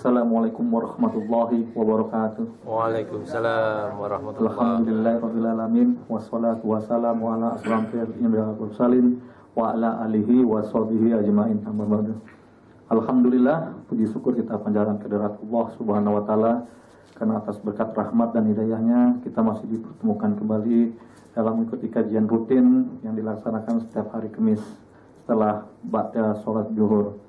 Assalamualaikum warahmatullahi wabarakatuh. Waalaikumsalam warahmatullahi wabarakatuh. Alhamdulillahirabbil alamin wassalatu wassalamu ala asyrafil anbiya'i wal mursalin wa ala alihi wa sahbihi ajmain amma ba'du. Alhamdulillah, puji syukur kita panjatkan kehadirat Allah Subhanahu wa taala karena atas berkat rahmat dan hidayahnya kita masih dipertemukan kembali dalam mengikuti kajian rutin yang dilaksanakan setiap hari Kamis setelah ba'da sholat zuhur.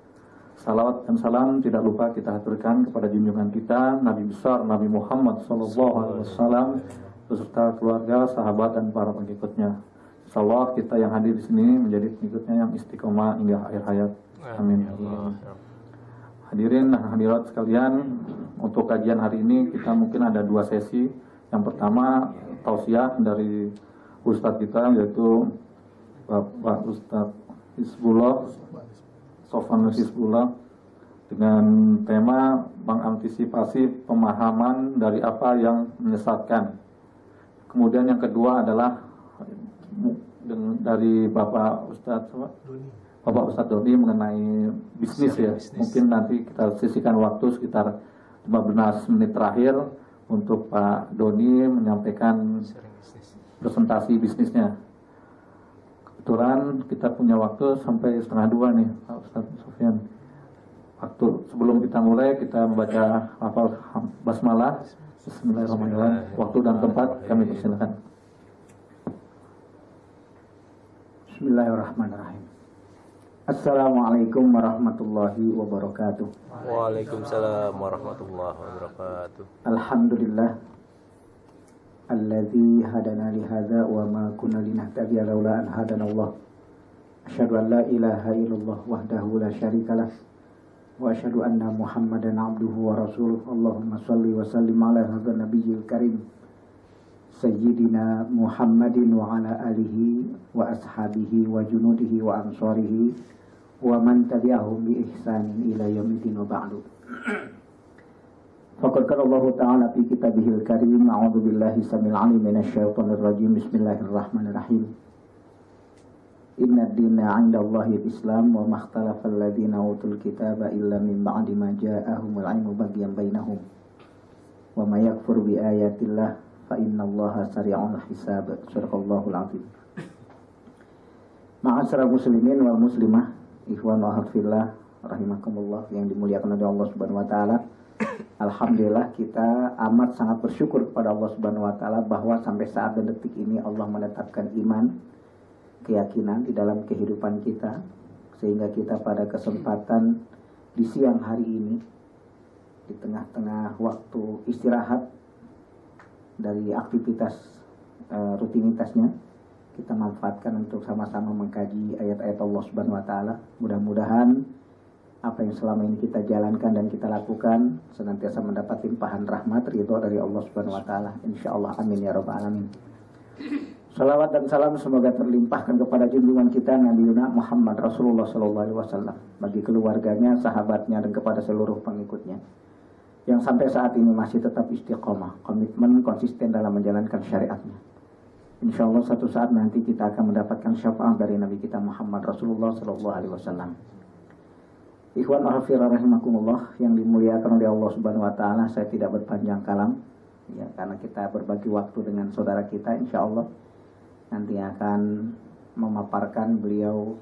Salawat dan salam tidak lupa kita haturkan kepada junjungan kita Nabi besar Nabi Muhammad SAW beserta keluarga, sahabat dan para pengikutnya. Insyaallah kita yang hadir di sini menjadi pengikutnya yang istiqomah hingga akhir hayat. Amin. Hadirin dan hadirat sekalian, untuk kajian hari ini kita mungkin ada dua sesi. Yang pertama tausiah dari Ustadz kita yaitu Bapak Ustadz Hizbullah Sofwan Hizbullah dengan tema mengantisipasi pemahaman dari apa yang menyesatkan. Kemudian yang kedua adalah dari Bapak Ustadz Doni mengenai bisnis ya. Mungkin nanti kita sisihkan waktu sekitar 15 menit terakhir untuk Pak Doni menyampaikan presentasi bisnisnya. Kebetulan kita punya waktu sampai 1:30 nih Pak Ustadz Sofyan. Waktu sebelum kita mulai kita membaca hafal basmalah. Bismillahirrahmanirrahim. Waktu dan tempat kami persilakan. Bismillahirrahmanirrahim. Assalamualaikum warahmatullahi wabarakatuh. Waalaikumsalam warahmatullahi wabarakatuh. Alhamdulillah alladzi hadana li hadza wa ma kunna linahtadiya laula an hadana Allah. Asyhadu an la ilaha illallah wahdahu la syarikalah wa asyhadu anna Muhammadan abduhu wa rasuluh. Allahumma shalli wa sallim ala hadzal nabiyil karim sayyidina Muhammadin wa ala alihi wa ashabihi wa junudihi wa ansarihi wa man tabi'ahum bi ihsanin ila yaumiddin wa ba'du. Faqad qala Allah Ta'ala fi kitabihil karim, a'udzu billahi samil 'alim minasyaitonir rajim. Bismillahirrahmanirrahim. Inna ad-dina 'inda Allahil Islam wa makhtalafa alladziina utul kitaba illa min ba'di ma ja'ahumul 'ilmu baghyan bainahum. Wa may yakfur bi ayatillah fa innallaha sari'ul hisab. Shadaqallahul 'azim. Ma'asyiral muslimin wal muslimah, ikhwan wa akhwat rahimakumullah yang dimuliakan oleh Allah Subhanahu wa taala. Alhamdulillah kita amat sangat bersyukur kepada Allah Subhanahu wa taala bahwa sampai saat dan detik ini Allah menetapkan iman, keyakinan di dalam kehidupan kita, sehingga kita pada kesempatan di siang hari ini di tengah-tengah waktu istirahat dari aktivitas rutinitasnya, kita manfaatkan untuk sama-sama mengkaji ayat-ayat Allah Subhanahu wa taala. Mudah-mudahan apa yang selama ini kita jalankan dan kita lakukan senantiasa mendapat limpahan rahmat ridho dari Allah Subhanahu wa taala. Insyaallah, amin ya rabbal alamin. Salawat dan salam semoga terlimpahkan kepada junjungan kita Nabi Muhammad Rasulullah sallallahu alaihi wasallam, bagi keluarganya, sahabatnya dan kepada seluruh pengikutnya yang sampai saat ini masih tetap istiqomah, komitmen, konsisten dalam menjalankan syariatnya. Insyaallah satu saat nanti kita akan mendapatkan syafaat dari Nabi kita Muhammad Rasulullah sallallahu alaihi wasallam. Ikhwan ahfirah rahimakumullah yang dimuliakan oleh Allah Subhanahu wa taala, saya tidak berpanjang kalam ya, karena kita berbagi waktu dengan saudara kita, insyaallah nanti akan memaparkan. Beliau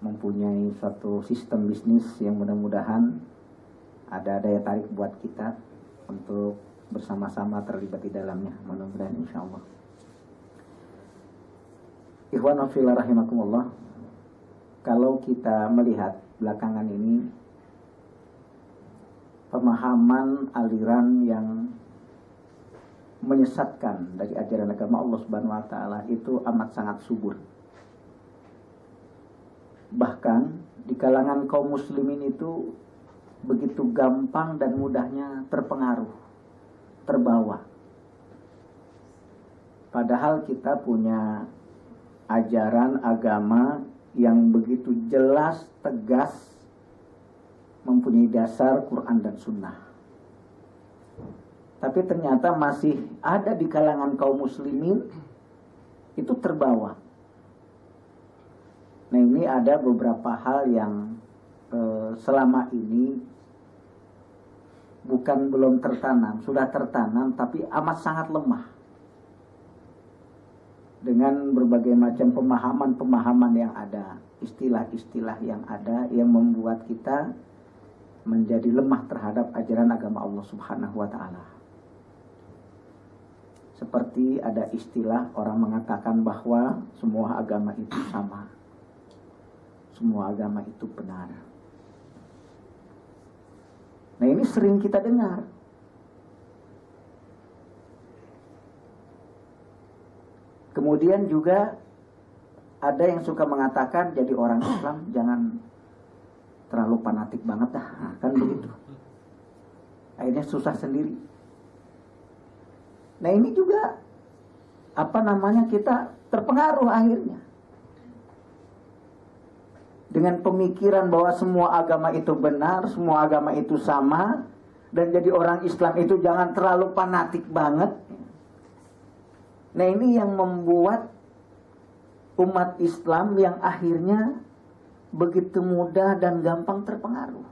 mempunyai suatu sistem bisnis yang mudah-mudahan ada daya tarik buat kita untuk bersama-sama terlibat di dalamnya, mudah-mudahan insyaallah. Ikhwan ahfirah rahimakumullah, kalau kita melihat belakangan ini pemahaman aliran yang menyesatkan dari ajaran agama Allah Subhanahu wa taala itu amat sangat subur. Bahkan di kalangan kaum muslimin itu begitu gampang dan mudahnya terpengaruh, terbawa. Padahal kita punya ajaran agama yang begitu jelas, tegas, mempunyai dasar Quran dan Sunnah. Tapi ternyata masih ada di kalangan kaum muslimin itu terbawa. Nah, ini ada beberapa hal yang selama ini bukan belum tertanam, sudah tertanam tapi amat sangat lemah. Dengan berbagai macam pemahaman-pemahaman yang ada, istilah-istilah yang ada yang membuat kita menjadi lemah terhadap ajaran agama Allah Subhanahu wa taala. Seperti ada istilah orang mengatakan bahwa semua agama itu sama. Semua agama itu benar. Nah, ini sering kita dengar. Kemudian juga ada yang suka mengatakan jadi orang Islam jangan terlalu fanatik banget dah. Nah, kan begitu. Akhirnya susah sendiri. Nah, ini juga kita terpengaruh akhirnya dengan pemikiran bahwa semua agama itu benar, semua agama itu sama, dan jadi orang Islam itu jangan terlalu fanatik banget. Nah, ini yang membuat umat Islam yang akhirnya begitu mudah dan gampang terpengaruh.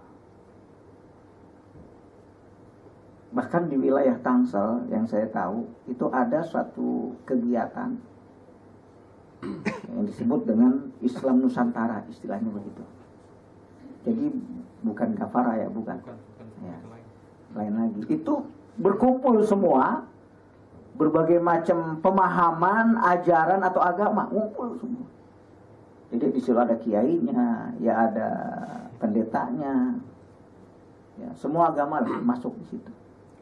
Bahkan di wilayah Tangsel yang saya tahu itu ada suatu kegiatan yang disebut dengan Islam Nusantara, istilahnya begitu. Jadi bukan kafara ya, bukan. Ya, lain lagi. Itu berkumpul semua berbagai macam pemahaman, ajaran atau agama, ngumpul semua. Jadi di situ ada kiainya, ya ada pendetanya, ya semua agama lah masuk di situ.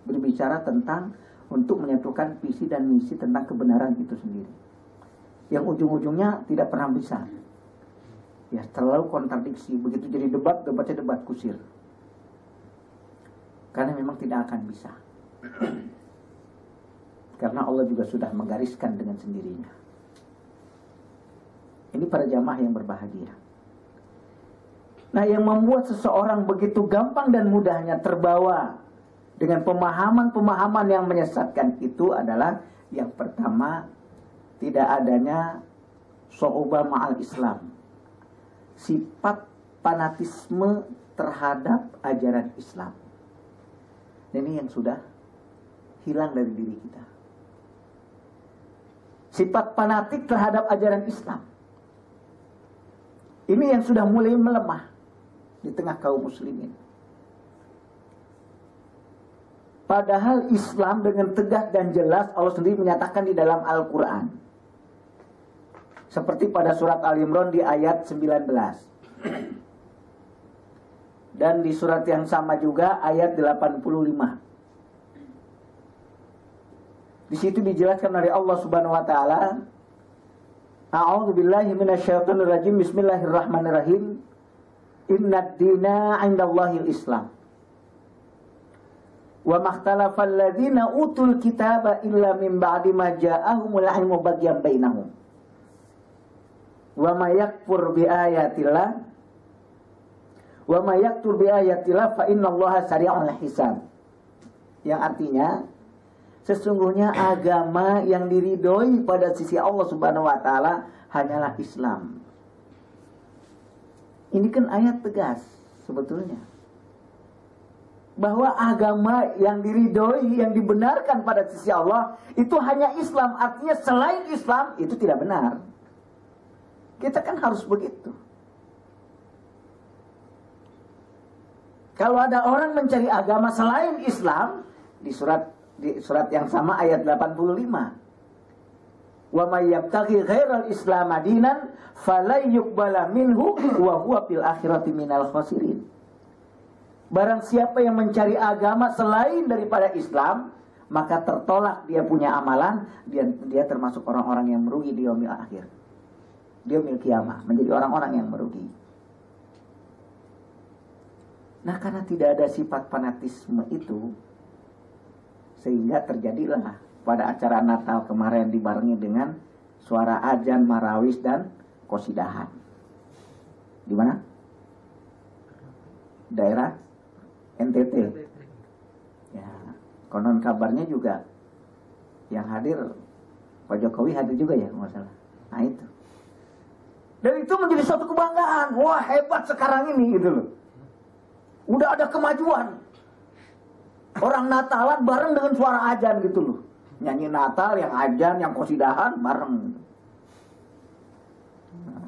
Berbicara tentang untuk menyatukan visi dan misi tentang kebenaran itu sendiri. Yang ujung-ujungnya tidak pernah bisa. Ya terlalu kontradiksi, begitu jadi debatnya debat kusir. Karena memang tidak akan bisa. Karena Allah juga sudah menggariskan dengan sendirinya. Ini para jamaah yang berbahagia. Nah, yang membuat seseorang begitu gampang dan mudahnya terbawa dengan pemahaman-pemahaman yang menyesatkan itu adalah yang pertama, tidak adanya su'ubah ma'al Islam. Sifat fanatisme terhadap ajaran Islam. Ini yang sudah hilang dari diri kita. Sifat fanatik terhadap ajaran Islam. Ini yang sudah mulai melemah di tengah kaum muslimin. Padahal Islam dengan tegas dan jelas Allah sendiri menyatakan di dalam Al-Quran. Seperti pada surat Al-Imran di ayat 19. Dan di surat yang sama juga ayat 85. Di situ dijelaskan oleh Allah Subhanahu wa taala, A'udzubillahi minasyaitonir rajim. Bismillahirrahmanirrahim. Innad dina 'indallahil Islam. Wa makhtalafal ladzina utul kitaba illa min ba'di ma ja'ahumul 'ilmu baghyan bainahum. Wa may yakfur bi ayatillah fa innallaha sari'ul hisab. Yang artinya sesungguhnya agama yang diridhoi pada sisi Allah Subhanahu wa taala hanyalah Islam. Ini kan ayat tegas sebetulnya. Bahwa agama yang diridhoi, yang dibenarkan pada sisi Allah itu hanya Islam. Artinya selain Islam itu tidak benar. Kita kan harus begitu. Kalau ada orang mencari agama selain Islam, di surat yang sama ayat 85. Wa may yabtaghi ghairal Islam dinan falay yuqbala minhu wa huwa fil akhirati minal khasirin. Barang siapa yang mencari agama selain daripada Islam, maka tertolak dia punya amalan, dia termasuk orang-orang yang merugi di yaumil akhir. Di yaumil qiyamah, menjadi orang-orang yang merugi. Nah, karena tidak ada sifat fanatisme itu, sehingga terjadilah pada acara Natal kemarin dibarengi dengan suara azan, marawis, dan qosidahan. Di mana? Daerah NTT. Ya, konon kabarnya juga yang hadir Pak Jokowi hadir juga ya, masalah. Nah itu. Dan itu menjadi suatu kebanggaan. Wah, hebat sekarang ini gitu loh. Udah ada kemajuan. Orang Natalan bareng dengan suara ajan gitu loh. Nyanyi Natal, yang ajan, yang qosidahan bareng.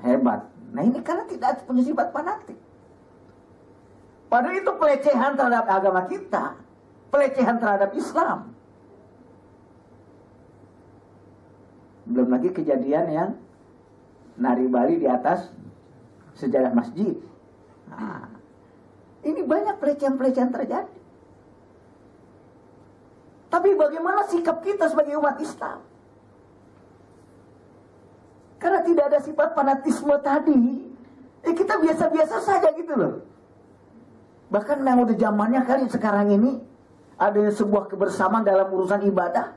Hebat. Nah ini karena tidak punya sifat fanatik. Padahal itu pelecehan terhadap agama kita. Pelecehan terhadap Islam. Belum lagi kejadian yang nari Bali di atas sejadah masjid. Nah, ini banyak pelecehan-pelecehan terjadi. Tapi bagaimana sikap kita sebagai umat Islam? Karena tidak ada sifat fanatisme tadi, kita biasa-biasa saja gitu loh. Bahkan yang udah zamannya kali sekarang ini, ada sebuah kebersamaan dalam urusan ibadah.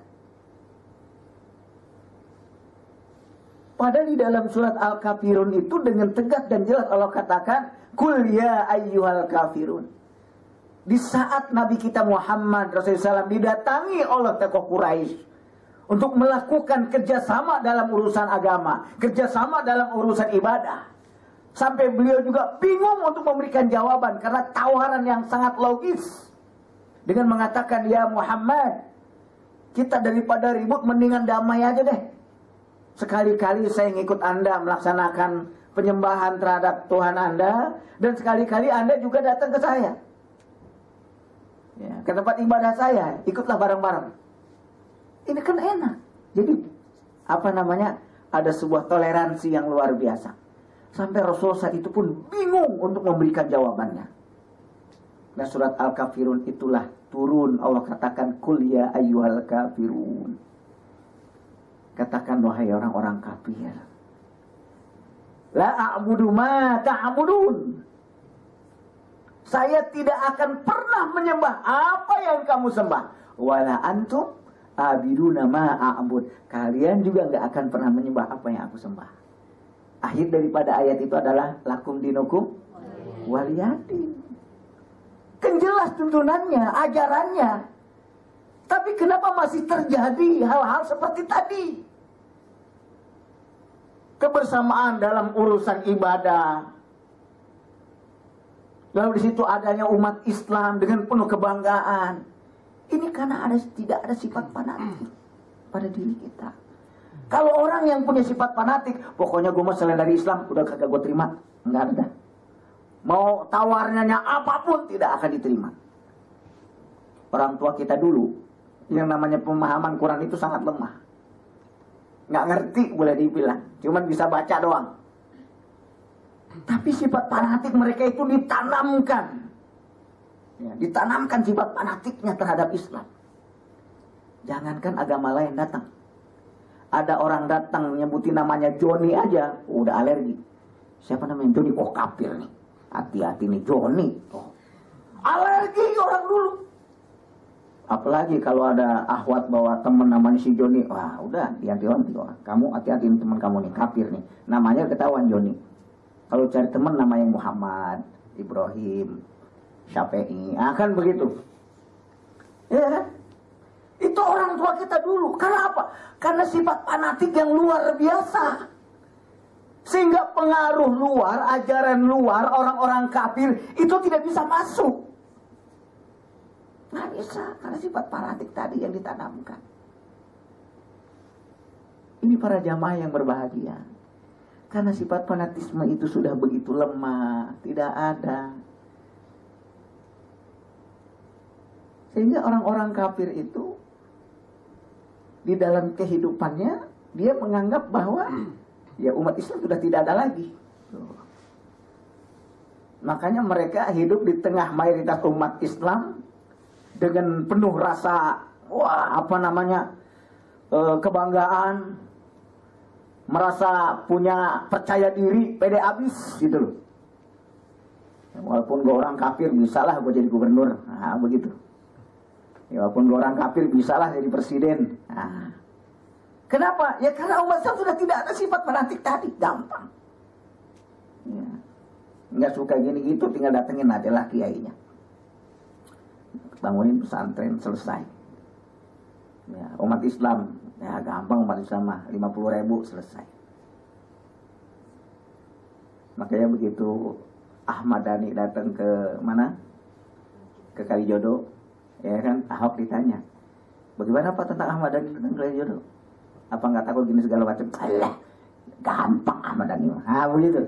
Padahal di dalam surat Al-Kafirun itu dengan tegas dan jelas Allah katakan, Kul ya ayyuhal kafirun. Di saat Nabi kita Muhammad Rasulullah SAW didatangi oleh tokoh Quraisy untuk melakukan kerjasama dalam urusan agama, kerjasama dalam urusan ibadah, sampai beliau juga bingung untuk memberikan jawaban karena tawaran yang sangat logis dengan mengatakan, ya Muhammad, kita daripada ribut mendingan damai aja deh. Sekali-kali saya ngikut Anda melaksanakan penyembahan terhadap Tuhan Anda, dan sekali-kali Anda juga datang ke saya. Ya, ke tempat ibadah saya, ikutlah bareng-bareng. Ini kan enak. Jadi, ada sebuah toleransi yang luar biasa. Sampai Rasulullah saat itu pun bingung untuk memberikan jawabannya. Nah, surat Al-Kafirun itulah turun. Allah katakan, Kul ya ayyuhal kafirun. Katakan, wahai orang-orang kafir. La a'budu ma ta'budun. Saya tidak akan pernah menyembah apa yang kamu sembah. Wala antum abiduna ma a'bud. Kalian juga nggak akan pernah menyembah apa yang aku sembah. Akhir daripada ayat itu adalah lakum dinukum waliyadin. Kan jelas tuntunannya, ajarannya. Tapi kenapa masih terjadi hal-hal seperti tadi? Kebersamaan dalam urusan ibadah. Lalu di situ adanya umat Islam dengan penuh kebanggaan. Ini karena tidak ada sifat fanatik pada diri kita. Kalau orang yang punya sifat fanatik, pokoknya gue mau selain dari Islam, udah kagak gue terima. Enggak ada. Mau tawarnya apapun tidak akan diterima. Orang tua kita dulu, yang namanya pemahaman Quran itu sangat lemah. Nggak ngerti boleh dibilang, cuman bisa baca doang. Tapi sifat fanatik mereka itu ditanamkan. Ya, ditanamkan sifat fanatiknya terhadap Islam. Jangankan agama lain datang. Ada orang datang nyebutin namanya Joni aja, udah alergi. Siapa namanya Joni? Oh kafir nih. Hati-hati nih Joni. Oh. Alergi orang dulu. Apalagi kalau ada ahwat bawa temen namanya si Joni. Wah udah, hati-hati. Kamu hati-hati teman kamu nih, kafir nih. Namanya ketahuan Joni. Kalau cari teman namanya Muhammad, Ibrahim, Syafi'i, akan begitu. Ya kan? Itu orang tua kita dulu. Karena apa? Karena sifat fanatik yang luar biasa. Sehingga pengaruh luar, ajaran luar, orang-orang kafir itu tidak bisa masuk. Nggak bisa, karena sifat fanatik tadi yang ditanamkan. Ini para jamaah yang berbahagia. Karena sifat fanatisme itu sudah begitu lemah, tidak ada. Sehingga orang-orang kafir itu di dalam kehidupannya dia menganggap bahwa ya umat Islam sudah tidak ada lagi. Makanya mereka hidup di tengah mayoritas umat Islam dengan penuh rasa kebanggaan, merasa punya percaya diri, pede abis gitu loh. Walaupun gue orang kafir, bisalah gue jadi gubernur. Nah, begitu. Ya, walaupun gue orang kafir, bisalah jadi presiden. Nah. Kenapa? Ya karena umat Islam sudah tidak ada sifat fanatik tadi. Gampang. Ya. Nggak suka gini gitu, tinggal datengin aja lah kiainya. Bangunin pesantren, selesai. Ya, umat Islam, ya gampang umat Islam mah, 50.000 selesai. Makanya begitu Ahmad Dhani datang ke mana? Ke Kalijodo. Ya kan, Ahok ditanya, bagaimana Pak tentang Ahmad Dhani tentang gelar jodoh? Apa nggak takut gini segala macam? Alah, gampang Ahmad Dhani. Begitu.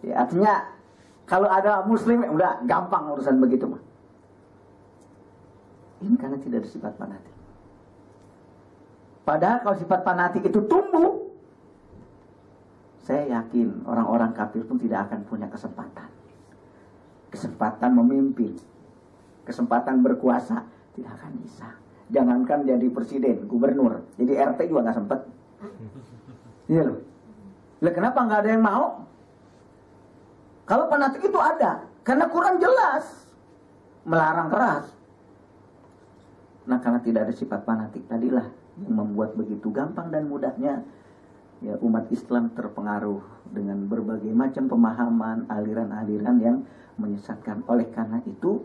Ya, artinya kalau ada Muslim udah gampang urusan begitu mah. Ini karena tidak ada sifat fanatik. Padahal kalau sifat fanatik itu tumbuh, saya yakin orang-orang kafir pun tidak akan punya kesempatan. Kesempatan memimpin, kesempatan berkuasa, tidak akan bisa. Jangankan jadi presiden, gubernur, jadi RT juga nggak sempet. Iya loh. Lah kenapa nggak ada yang mau? Kalau fanatik itu ada, karena Quran jelas melarang keras. Nah karena tidak ada sifat fanatik tadilah yang membuat begitu gampang dan mudahnya ya umat Islam terpengaruh dengan berbagai macam pemahaman, aliran-aliran yang menyesatkan. Oleh karena itu,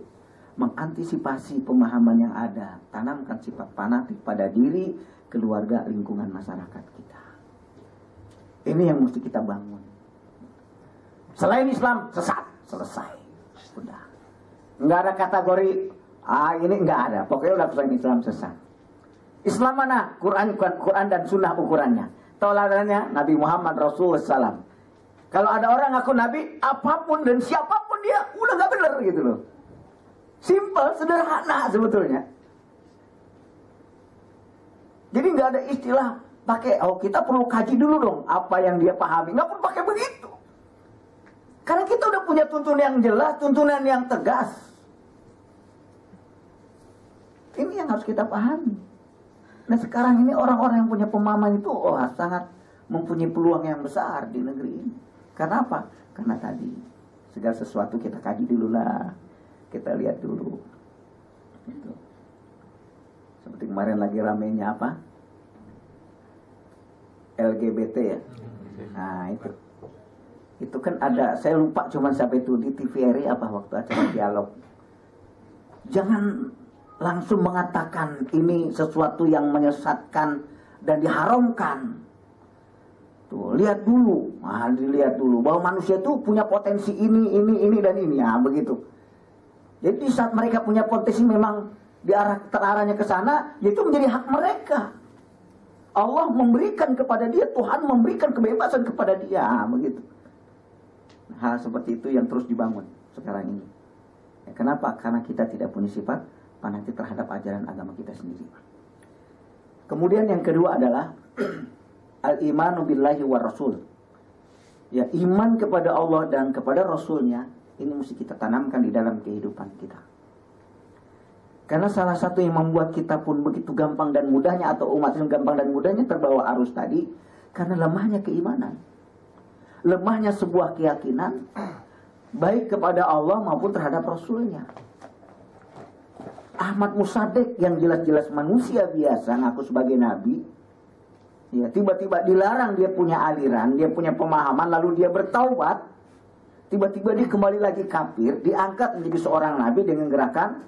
mengantisipasi pemahaman yang ada, tanamkan sifat fanatik pada diri, keluarga, lingkungan masyarakat kita. Ini yang mesti kita bangun. Selain Islam, sesat, selesai. Sudah. Nggak ada kategori, ini nggak ada. Pokoknya udah selain Islam, sesat. Islam mana? Quran dan sunnah ukurannya. Toladannya Nabi Muhammad Rasulullah SAW. Kalau ada orang ngaku Nabi, apapun dan siapapun dia, udah nggak benar gitu loh. Simple, sederhana sebetulnya. Jadi nggak ada istilah pakai, kita perlu kaji dulu dong apa yang dia pahami. Nggak perlu pakai begitu. Karena kita udah punya tuntunan yang jelas, tuntunan yang tegas. Ini yang harus kita pahami. Nah sekarang ini orang-orang yang punya pemahaman itu sangat mempunyai peluang yang besar di negeri ini. Karena apa? Karena tadi segala sesuatu kita kaji dulu lah, kita lihat dulu. Gitu. Seperti kemarin lagi ramenya apa? LGBT ya. Nah itu kan ada, saya lupa cuman siapa itu di TVRI apa waktu acara dialog. Jangan langsung mengatakan ini sesuatu yang menyesatkan dan diharamkan. Tuh, lihat dulu. Dilihat dulu bahwa manusia itu punya potensi ini dan ini. Ya, begitu. Jadi saat mereka punya potensi memang terarahnya ke sana, yaitu menjadi hak mereka. Allah memberikan kepada dia, Tuhan memberikan kebebasan kepada dia, begitu. Hal seperti itu yang terus dibangun sekarang ini. Ya, kenapa? Karena kita tidak punya sifat fanatik terhadap ajaran agama kita sendiri. Kemudian yang kedua adalah al-imanu billahi wa rasul. Ya, iman kepada Allah dan kepada Rasulnya, ini mesti kita tanamkan di dalam kehidupan kita. Karena salah satu yang membuat kita pun begitu gampang dan mudahnya, atau umat yang gampang dan mudahnya terbawa arus tadi, karena lemahnya keimanan. Lemahnya sebuah keyakinan, baik kepada Allah maupun terhadap Rasulnya. Ahmad Musaddiq yang jelas-jelas manusia biasa ngaku sebagai nabi, ya tiba-tiba dilarang, dia punya aliran, dia punya pemahaman, lalu dia bertaubat, tiba-tiba dia kembali lagi kafir, diangkat menjadi seorang nabi dengan gerakan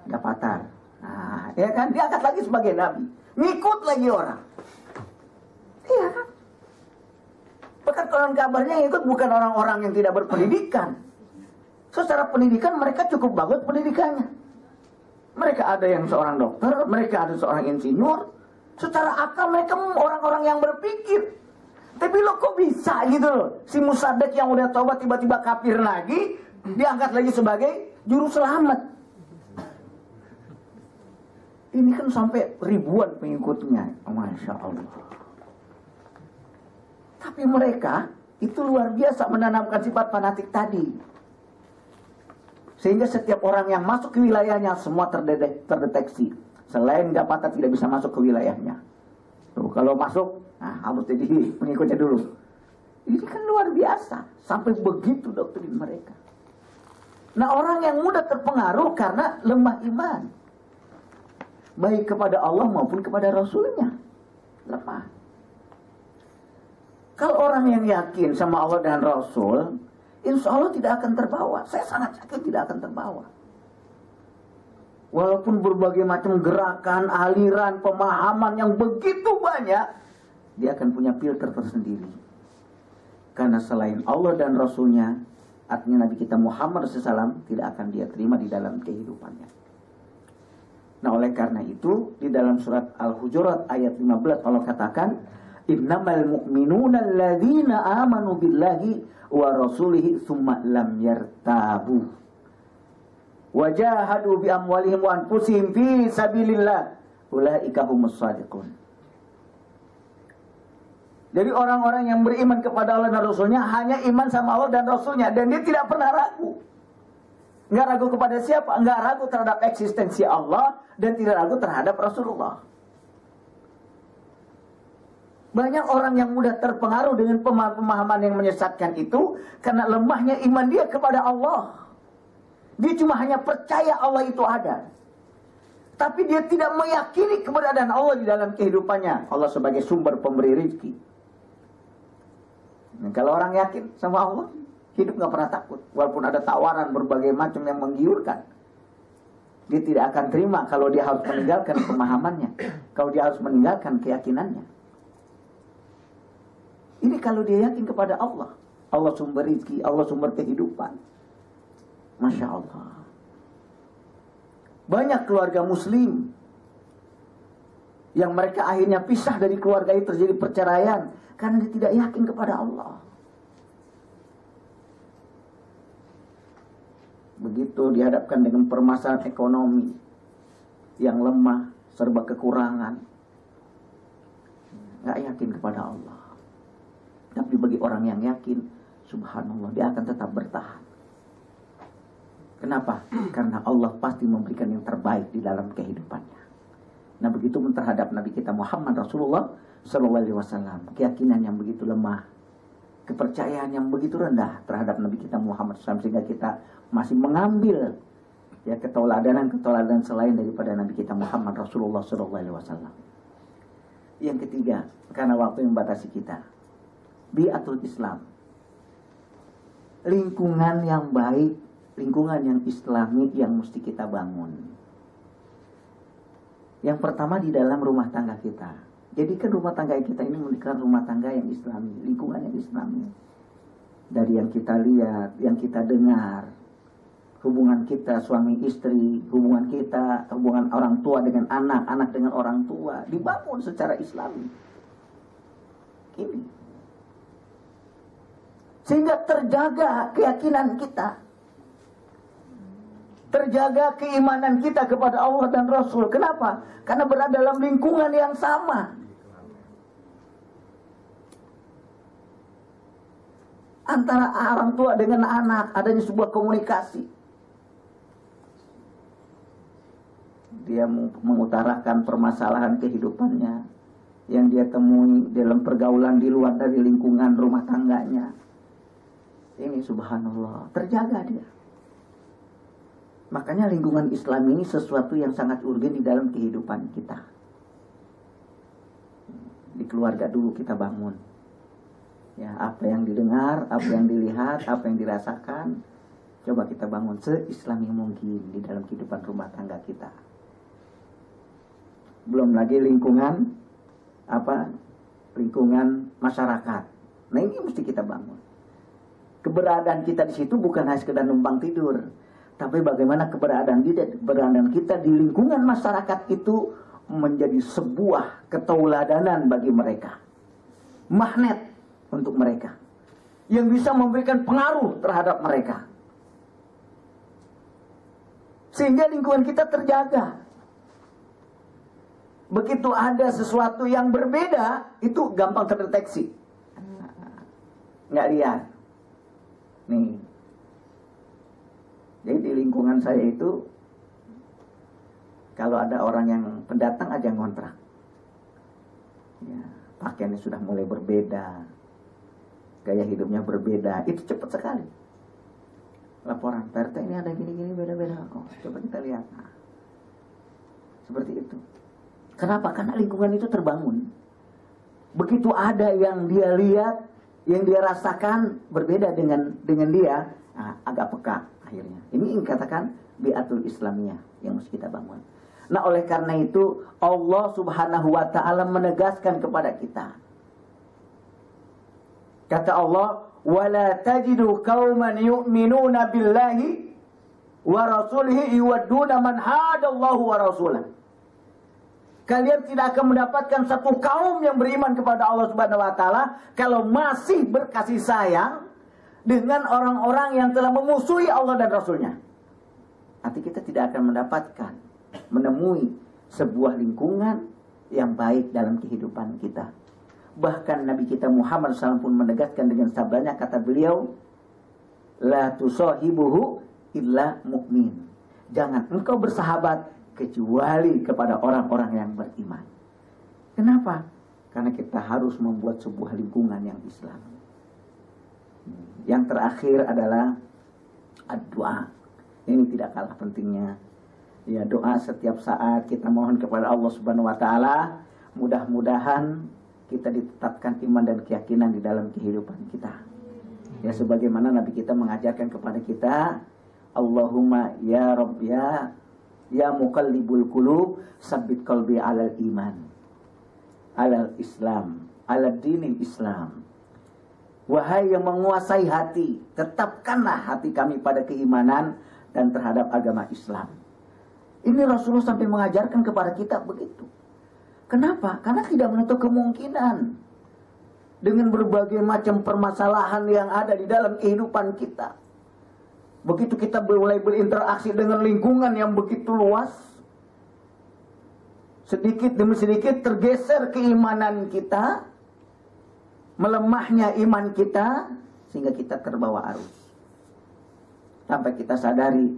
dapatan. Nah, ya kan, diangkat lagi sebagai nabi, ngikut lagi orang. Iya kan? Bahkan konon kabarnya yang ikut bukan orang-orang yang tidak berpendidikan. Secara pendidikan mereka cukup bagus pendidikannya. Mereka ada yang seorang dokter, mereka ada seorang insinyur. Secara akal mereka orang-orang yang berpikir. Tapi lo kok bisa gitu loh. Si Musaddiq yang udah taubat tiba-tiba kafir lagi, diangkat lagi sebagai juru selamat. Ini kan sampai ribuan pengikutnya. Masya Allah. Tapi mereka itu luar biasa menanamkan sifat fanatik tadi. Sehingga setiap orang yang masuk ke wilayahnya semua terdeteksi. Selain dapatan tidak bisa masuk ke wilayahnya. Tuh, kalau masuk, harus jadi pengikutnya dulu. Ini kan luar biasa. Sampai begitu doktrin mereka. Nah, orang yang mudah terpengaruh karena lemah iman. Baik kepada Allah maupun kepada Rasulnya. Lemah. Kalau orang yang yakin sama Allah dan Rasul, insya Allah tidak akan terbawa. Saya sangat yakin tidak akan terbawa. Walaupun berbagai macam gerakan, aliran, pemahaman yang begitu banyak, dia akan punya filter tersendiri. Karena selain Allah dan Rasulnya, artinya Nabi kita Muhammad SAW tidak akan dia terima di dalam kehidupannya. Nah, oleh karena itu di dalam surat Al-Hujurat ayat 15 Allah katakan, innamal mu'minuna alladzina amanu billahi wa rasulihi tsumma lam yartabu wajahadu bi amwalihim wa anfusihim fi sabilillah ulaika humus shadiqun. Jadi orang-orang yang beriman kepada Allah dan Rasulnya hanya iman sama Allah dan Rasulnya, dan dia tidak pernah ragu. Nggak ragu kepada siapa? Nggak ragu terhadap eksistensi Allah dan tidak ragu terhadap Rasulullah. Banyak orang yang mudah terpengaruh dengan pemahaman yang menyesatkan itu karena lemahnya iman dia kepada Allah. Dia cuma hanya percaya Allah itu ada, tapi dia tidak meyakini keberadaan Allah di dalam kehidupannya. Allah sebagai sumber pemberi rezeki. Nah, kalau orang yakin sama Allah, hidup nggak pernah takut. Walaupun ada tawaran berbagai macam yang menggiurkan, dia tidak akan terima kalau dia harus meninggalkan pemahamannya, kalau dia harus meninggalkan keyakinannya. Ini kalau dia yakin kepada Allah. Allah sumber rezeki, Allah sumber kehidupan. Masya Allah. Banyak keluarga muslim yang mereka akhirnya pisah dari keluarga itu, terjadi perceraian karena dia tidak yakin kepada Allah. Begitu dihadapkan dengan permasalahan ekonomi yang lemah, serba kekurangan, nggak yakin kepada Allah. Tapi bagi orang yang yakin, subhanallah, dia akan tetap bertahan. Kenapa? Karena Allah pasti memberikan yang terbaik di dalam kehidupannya. Nah, begitu pun terhadap Nabi kita Muhammad Rasulullah SAW. Keyakinan yang begitu lemah, kepercayaan yang begitu rendah terhadap Nabi kita Muhammad SAW, sehingga kita masih mengambil ya keteladanan selain daripada Nabi kita Muhammad Rasulullah SAW. Yang ketiga, karena waktu yang membatasi kita, bi'atul Islam, lingkungan yang baik, lingkungan yang islami yang mesti kita bangun. Yang pertama di dalam rumah tangga kita. Jadikan rumah tangga kita ini menjadi rumah tangga yang islami, lingkungan yang islami. Dari yang kita lihat, yang kita dengar, hubungan kita suami istri, hubungan kita, hubungan orang tua dengan anak, anak dengan orang tua, dibangun secara islami. Ini. Sehingga terjaga keyakinan kita, terjaga keimanan kita kepada Allah dan Rasul. Kenapa? Karena berada dalam lingkungan yang sama. Antara orang tua dengan anak adanya sebuah komunikasi. Dia mengutarakan permasalahan kehidupannya yang dia temui dalam pergaulan di luar dari lingkungan rumah tangganya. Ini subhanallah, terjaga dia. Makanya lingkungan Islam ini sesuatu yang sangat urgen di dalam kehidupan kita. Di keluarga dulu kita bangun. Ya, apa yang didengar, apa yang dilihat, apa yang dirasakan, coba kita bangun se-islami mungkin di dalam kehidupan rumah tangga kita. Belum lagi lingkungan lingkungan masyarakat. Nah, ini mesti kita bangun. Keberadaan kita di situ bukan hanya sekedar numpang tidur, tapi bagaimana keberadaan kita di lingkungan masyarakat itu menjadi sebuah ketauladanan bagi mereka, magnet untuk mereka, yang bisa memberikan pengaruh terhadap mereka, sehingga lingkungan kita terjaga. Begitu ada sesuatu yang berbeda, itu gampang terdeteksi, nggak lihat. Nih, jadi di lingkungan saya itu, kalau ada orang yang pendatang aja ngontrak, ya, pakaiannya sudah mulai berbeda, gaya hidupnya berbeda, itu cepat sekali. Laporan, Pak RT ini ada gini-gini beda-beda. Oh, coba kita lihat. Nah, seperti itu. Kenapa? Karena lingkungan itu terbangun. Begitu ada yang dia lihat, yang dia rasakan berbeda dengan dia, nah, agak peka akhirnya. Ini yang katakan bi'atul Islamiyah yang mesti kita bangun. Nah, oleh karena itu Allah Subhanahu wa ta'ala menegaskan kepada kita. Kata Allah, "Wala tajidu qauman yu'minuna billahi wa rasulihi yuwadduna man hadallahu wa rasulah. Kalian tidak akan mendapatkan satu kaum yang beriman kepada Allah Subhanahu wa taala kalau masih berkasih sayang dengan orang-orang yang telah memusuhi Allah dan Rasulnya. Nanti kita tidak akan menemui sebuah lingkungan yang baik dalam kehidupan kita. Bahkan Nabi kita Muhammad SAW pun menegaskan dengan sabdanya, kata beliau, la tusahibuhu illa mu'min. Jangan engkau bersahabat kecuali kepada orang-orang yang beriman. Kenapa? Karena kita harus membuat sebuah lingkungan yang Islam. Yang terakhir adalah doa. Ini tidak kalah pentingnya. Ya, doa setiap saat kita mohon kepada Allah Subhanahu wa taala, mudah-mudahan kita ditetapkan iman dan keyakinan di dalam kehidupan kita. Ya, sebagaimana Nabi kita mengajarkan kepada kita, Allahumma ya Rabb ya muqallibul qulub, sabbit qalbi 'alal iman, 'alal Islam, 'alad dinil Islam. Wahai yang menguasai hati, tetapkanlah hati kami pada keimanan dan terhadap agama Islam. Ini Rasulullah sampai mengajarkan kepada kita begitu. Kenapa? Karena tidak menutup kemungkinan dengan berbagai macam permasalahan yang ada di dalam kehidupan kita. Begitu kita mulai berinteraksi dengan lingkungan yang begitu luas, sedikit demi sedikit tergeser keimanan kita, melemahnya iman kita, sehingga kita terbawa arus. Sampai kita sadari,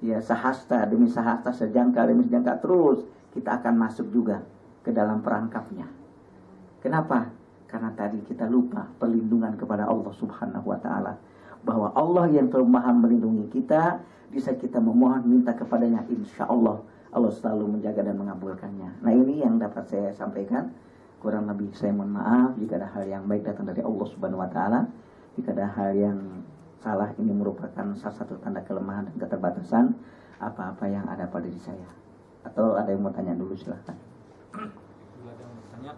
ya sehasta demi sehasta, sejangka demi sejangka, terus kita akan masuk juga ke dalam perangkapnya. Kenapa? Karena tadi kita lupa perlindungan kepada Allah Subhanahu wa taala. Bahwa Allah yang telah Maha melindungi kita, bisa kita memohon minta kepadanya, insya Allah Allah selalu menjaga dan mengabulkannya. Nah, ini yang dapat saya sampaikan. Kurang lebih saya mohon maaf jika ada hal yang baik datang dari Allah Subhanahu wa taala. Jika ada hal yang salah, ini merupakan salah satu tanda kelemahan dan keterbatasan apa-apa yang ada pada diri saya. Atau ada yang mau tanya dulu, silahkan. Ada yang mau tanya?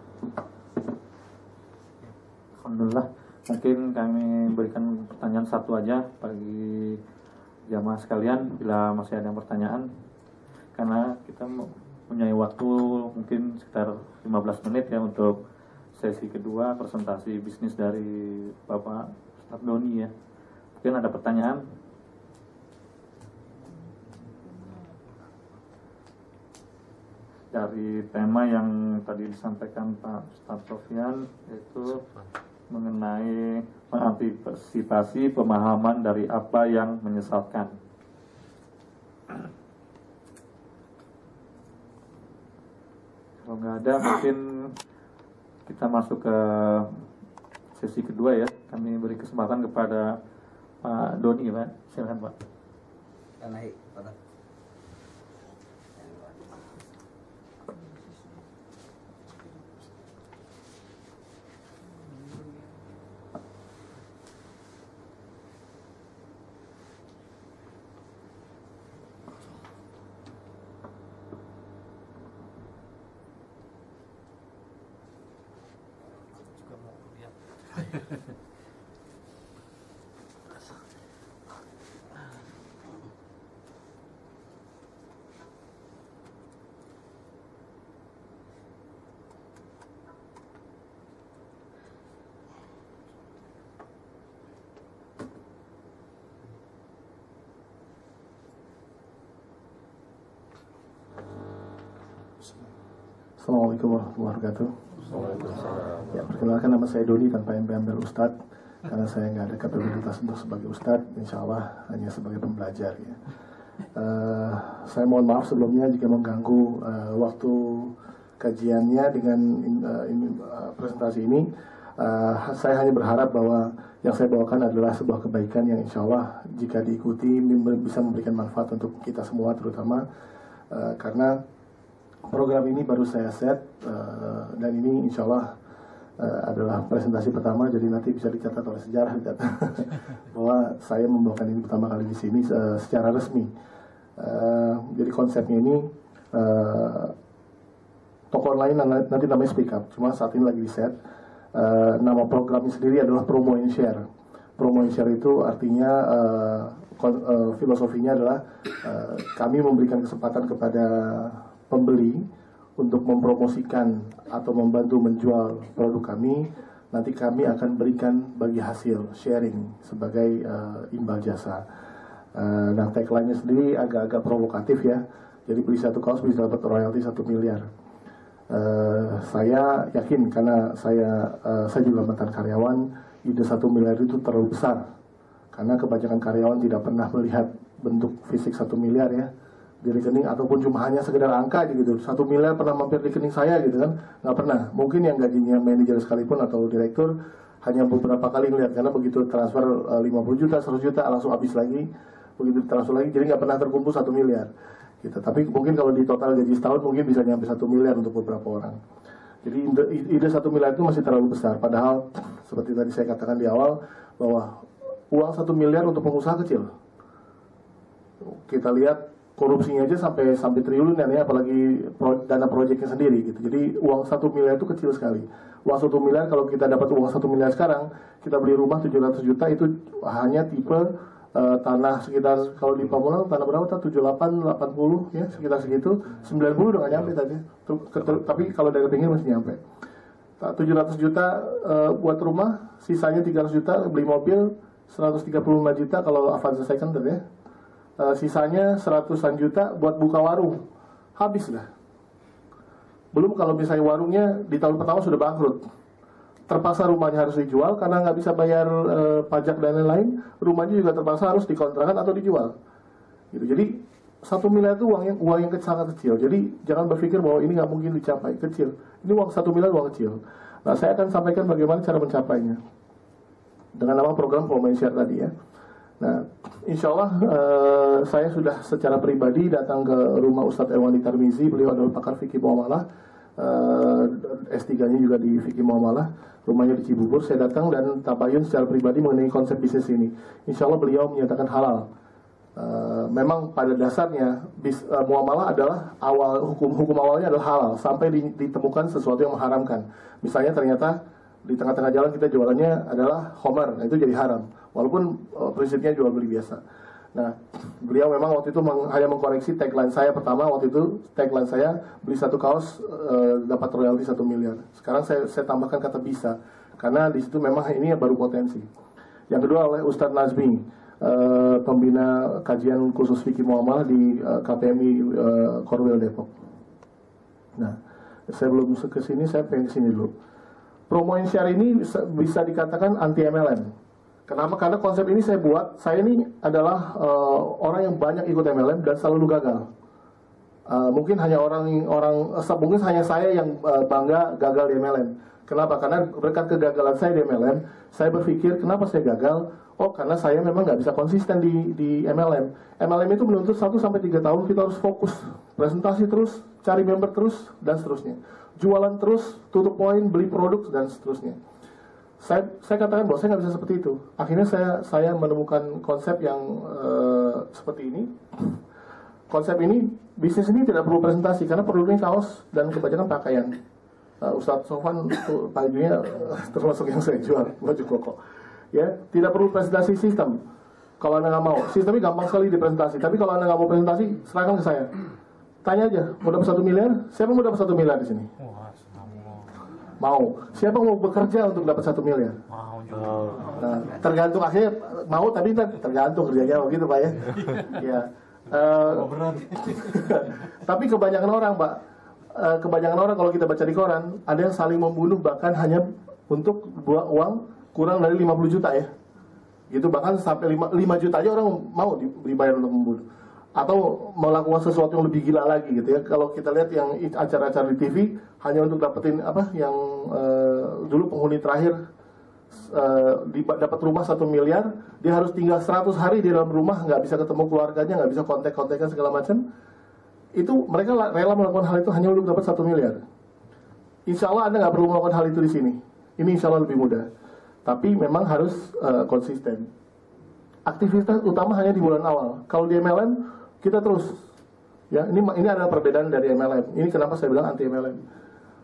Alhamdulillah, mungkin kami berikan pertanyaan satu aja bagi jamaah sekalian bila masih ada yang pertanyaan, karena kita punya waktu mungkin sekitar 15 menit ya untuk sesi kedua presentasi bisnis dari Bapak Ustadz Doni ya. Mungkin ada pertanyaan? Dari tema yang tadi disampaikan Pak Ustadz Sofyan, yaitu mengenai mengantisipasi pemahaman dari apa yang menyesatkan. Kalau nggak ada, mungkin kita masuk ke sesi kedua ya. Kami beri kesempatan kepada Pak Doni, Pak. Silakan, Pak. Assalamualaikum warahmatullahi wabarakatuh. Ya, perkenalkan nama saya Doni tanpa embel-embel Ustadz, karena saya nggak ada kapabilitas untuk sebagai Ustadz, insya Allah hanya sebagai pembelajar ya. Saya mohon maaf sebelumnya jika mengganggu waktu kajiannya dengan presentasi ini. Saya hanya berharap bahwa yang saya bawakan adalah sebuah kebaikan yang insya Allah jika diikuti bisa memberikan manfaat untuk kita semua, terutama karena program ini baru saya set dan ini insya Allah adalah presentasi pertama, jadi nanti bisa dicatat oleh sejarah bahwa saya membawakan ini pertama kali di sini secara resmi. Jadi konsepnya ini toko online nanti namanya Speak Up, cuma saat ini lagi di set. Nama programnya sendiri adalah Promo and Share. Promo and Share itu artinya filosofinya adalah kami memberikan kesempatan kepada pembeli untuk mempromosikan atau membantu menjual produk kami. Nanti kami akan berikan bagi hasil sharing sebagai imbal jasa. Nah, tagline-nya sendiri agak-agak provokatif ya. Jadi beli satu kaos bisa dapat royalti 1 miliar. Saya yakin karena saya juga mantan karyawan, ide 1 miliar itu terlalu besar. Karena kebanyakan karyawan tidak pernah melihat bentuk fisik 1 miliar ya di rekening, ataupun cuma hanya sekedar angka aja gitu. 1 miliar pernah mampir di rekening saya gitu kan, nggak pernah. Mungkin yang gajinya manajer sekalipun atau direktur hanya beberapa kali ngeliat, karena begitu transfer 50 juta, 100 juta langsung habis lagi, begitu transfer lagi, jadi nggak pernah terkumpul 1 miliar gitu. Tapi mungkin kalau di total gaji setahun mungkin bisa nyampe 1 miliar untuk beberapa orang. Jadi ide 1 miliar itu masih terlalu besar. Padahal seperti tadi saya katakan di awal bahwa uang 1 miliar untuk pengusaha kecil. Kita lihat korupsinya aja sampai triliunan ya, apalagi dana proyeknya sendiri gitu. Jadi uang 1 miliar itu kecil sekali. Uang 1 miliar, kalau kita dapat uang 1 miliar sekarang, kita beli rumah 700 juta itu hanya tipe tanah sekitar, kalau di Pamulang tanah berapa? 78, 80 ya, sekitar segitu. 90 udah nggak nyampe tadi. Tapi kalau dari pinggir masih nyampe. 700 juta buat rumah, sisanya 300 juta beli mobil, 135 juta kalau Avanza second ya. Sisanya 100-an juta buat buka warung. Habis lah. Belum kalau misalnya warungnya di tahun pertama sudah bangkrut, terpaksa rumahnya harus dijual karena nggak bisa bayar pajak dan lain-lain. Rumahnya juga terpaksa harus dikontrakan atau dijual gitu. Jadi 1 miliar itu uang yang sangat kecil. Jadi jangan berpikir bahwa ini nggak mungkin dicapai, kecil. Ini uang 1 miliar uang kecil. Nah, saya akan sampaikan bagaimana cara mencapainya dengan nama program Pemain Share tadi ya. Nah, insya Allah saya sudah secara pribadi datang ke rumah Ustadz Irwandi Tarmizi. Beliau adalah pakar fikih muamalah, S3-nya juga di fikih muamalah. Rumahnya di Cibubur. Saya datang dan tabayun secara pribadi mengenai konsep bisnis ini. Insya Allah beliau menyatakan halal. Memang pada dasarnya muamalah adalah hukum awalnya adalah halal sampai ditemukan sesuatu yang mengharamkan. Misalnya ternyata di tengah-tengah jalan kita jualannya adalah khamar, nah itu jadi haram. Walaupun prinsipnya jual beli biasa. Nah, beliau memang waktu itu hanya mengkoreksi tagline saya pertama. Waktu itu tagline saya beli satu kaos dapat royalti 1 miliar. Sekarang saya tambahkan kata bisa, karena di situ memang ini baru potensi. Yang kedua oleh Ustadz Nazmi, pembina kajian khusus fikih muamalah di KPMI Korwil Depok. Nah, saya belum ke sini, saya pengen ke sini dulu. Promoin Share ini bisa dikatakan anti MLM. Kenapa? Karena konsep ini saya ini adalah orang yang banyak ikut MLM dan selalu gagal. Mungkin hanya mungkin hanya saya yang bangga gagal di MLM. Kenapa? Karena berkat kegagalan saya di MLM, saya berpikir kenapa saya gagal? Oh, karena saya memang nggak bisa konsisten di MLM. MLM itu menuntut 1-3 tahun kita harus fokus, presentasi terus, cari member terus, dan seterusnya. Jualan terus, tutup poin, beli produk, dan seterusnya. Saya katakan bahwa saya nggak bisa seperti itu. Akhirnya saya menemukan konsep yang seperti ini. Konsep ini, bisnis ini tidak perlu presentasi, karena produknya kaos dan kebanyakan pakaian. Ustadz Sofwan bajunya termasuk yang saya jual, baju koko. Ya, tidak perlu presentasi sistem. Kalau Anda nggak mau, sistemnya gampang sekali dipresentasi. Tapi kalau Anda nggak mau presentasi, serahkan ke saya. Tanya aja, mau dapat 1 miliar? Siapa mau dapat 1 miliar di sini? Mau. Siapa mau bekerja untuk dapat 1 miliar? Nah, tergantung akhirnya mau, tapi tergantung kerjanya gitu Pak ya. Ya. Tapi kebanyakan orang Pak, kebanyakan orang kalau kita baca di koran, ada yang saling membunuh bahkan hanya untuk buat uang kurang dari 50 juta ya. Gitu, bahkan sampai 5 juta aja orang mau dibayar untuk membunuh. Atau melakukan sesuatu yang lebih gila lagi gitu ya. Kalau kita lihat yang acara-acara di TV hanya untuk dapetin yang dulu penghuni terakhir dapat rumah 1 miliar, dia harus tinggal 100 hari di dalam rumah, nggak bisa ketemu keluarganya, nggak bisa kontak-kontakan segala macam. Itu mereka rela melakukan hal itu hanya untuk dapat 1 miliar. Insya Allah Anda nggak perlu melakukan hal itu di sini. Ini insya Allah lebih mudah. Tapi memang harus konsisten. Aktivitas utama hanya di bulan awal. Kalau di MLM kita terus, ya ini adalah perbedaan dari MLM. Ini kenapa saya bilang anti MLM.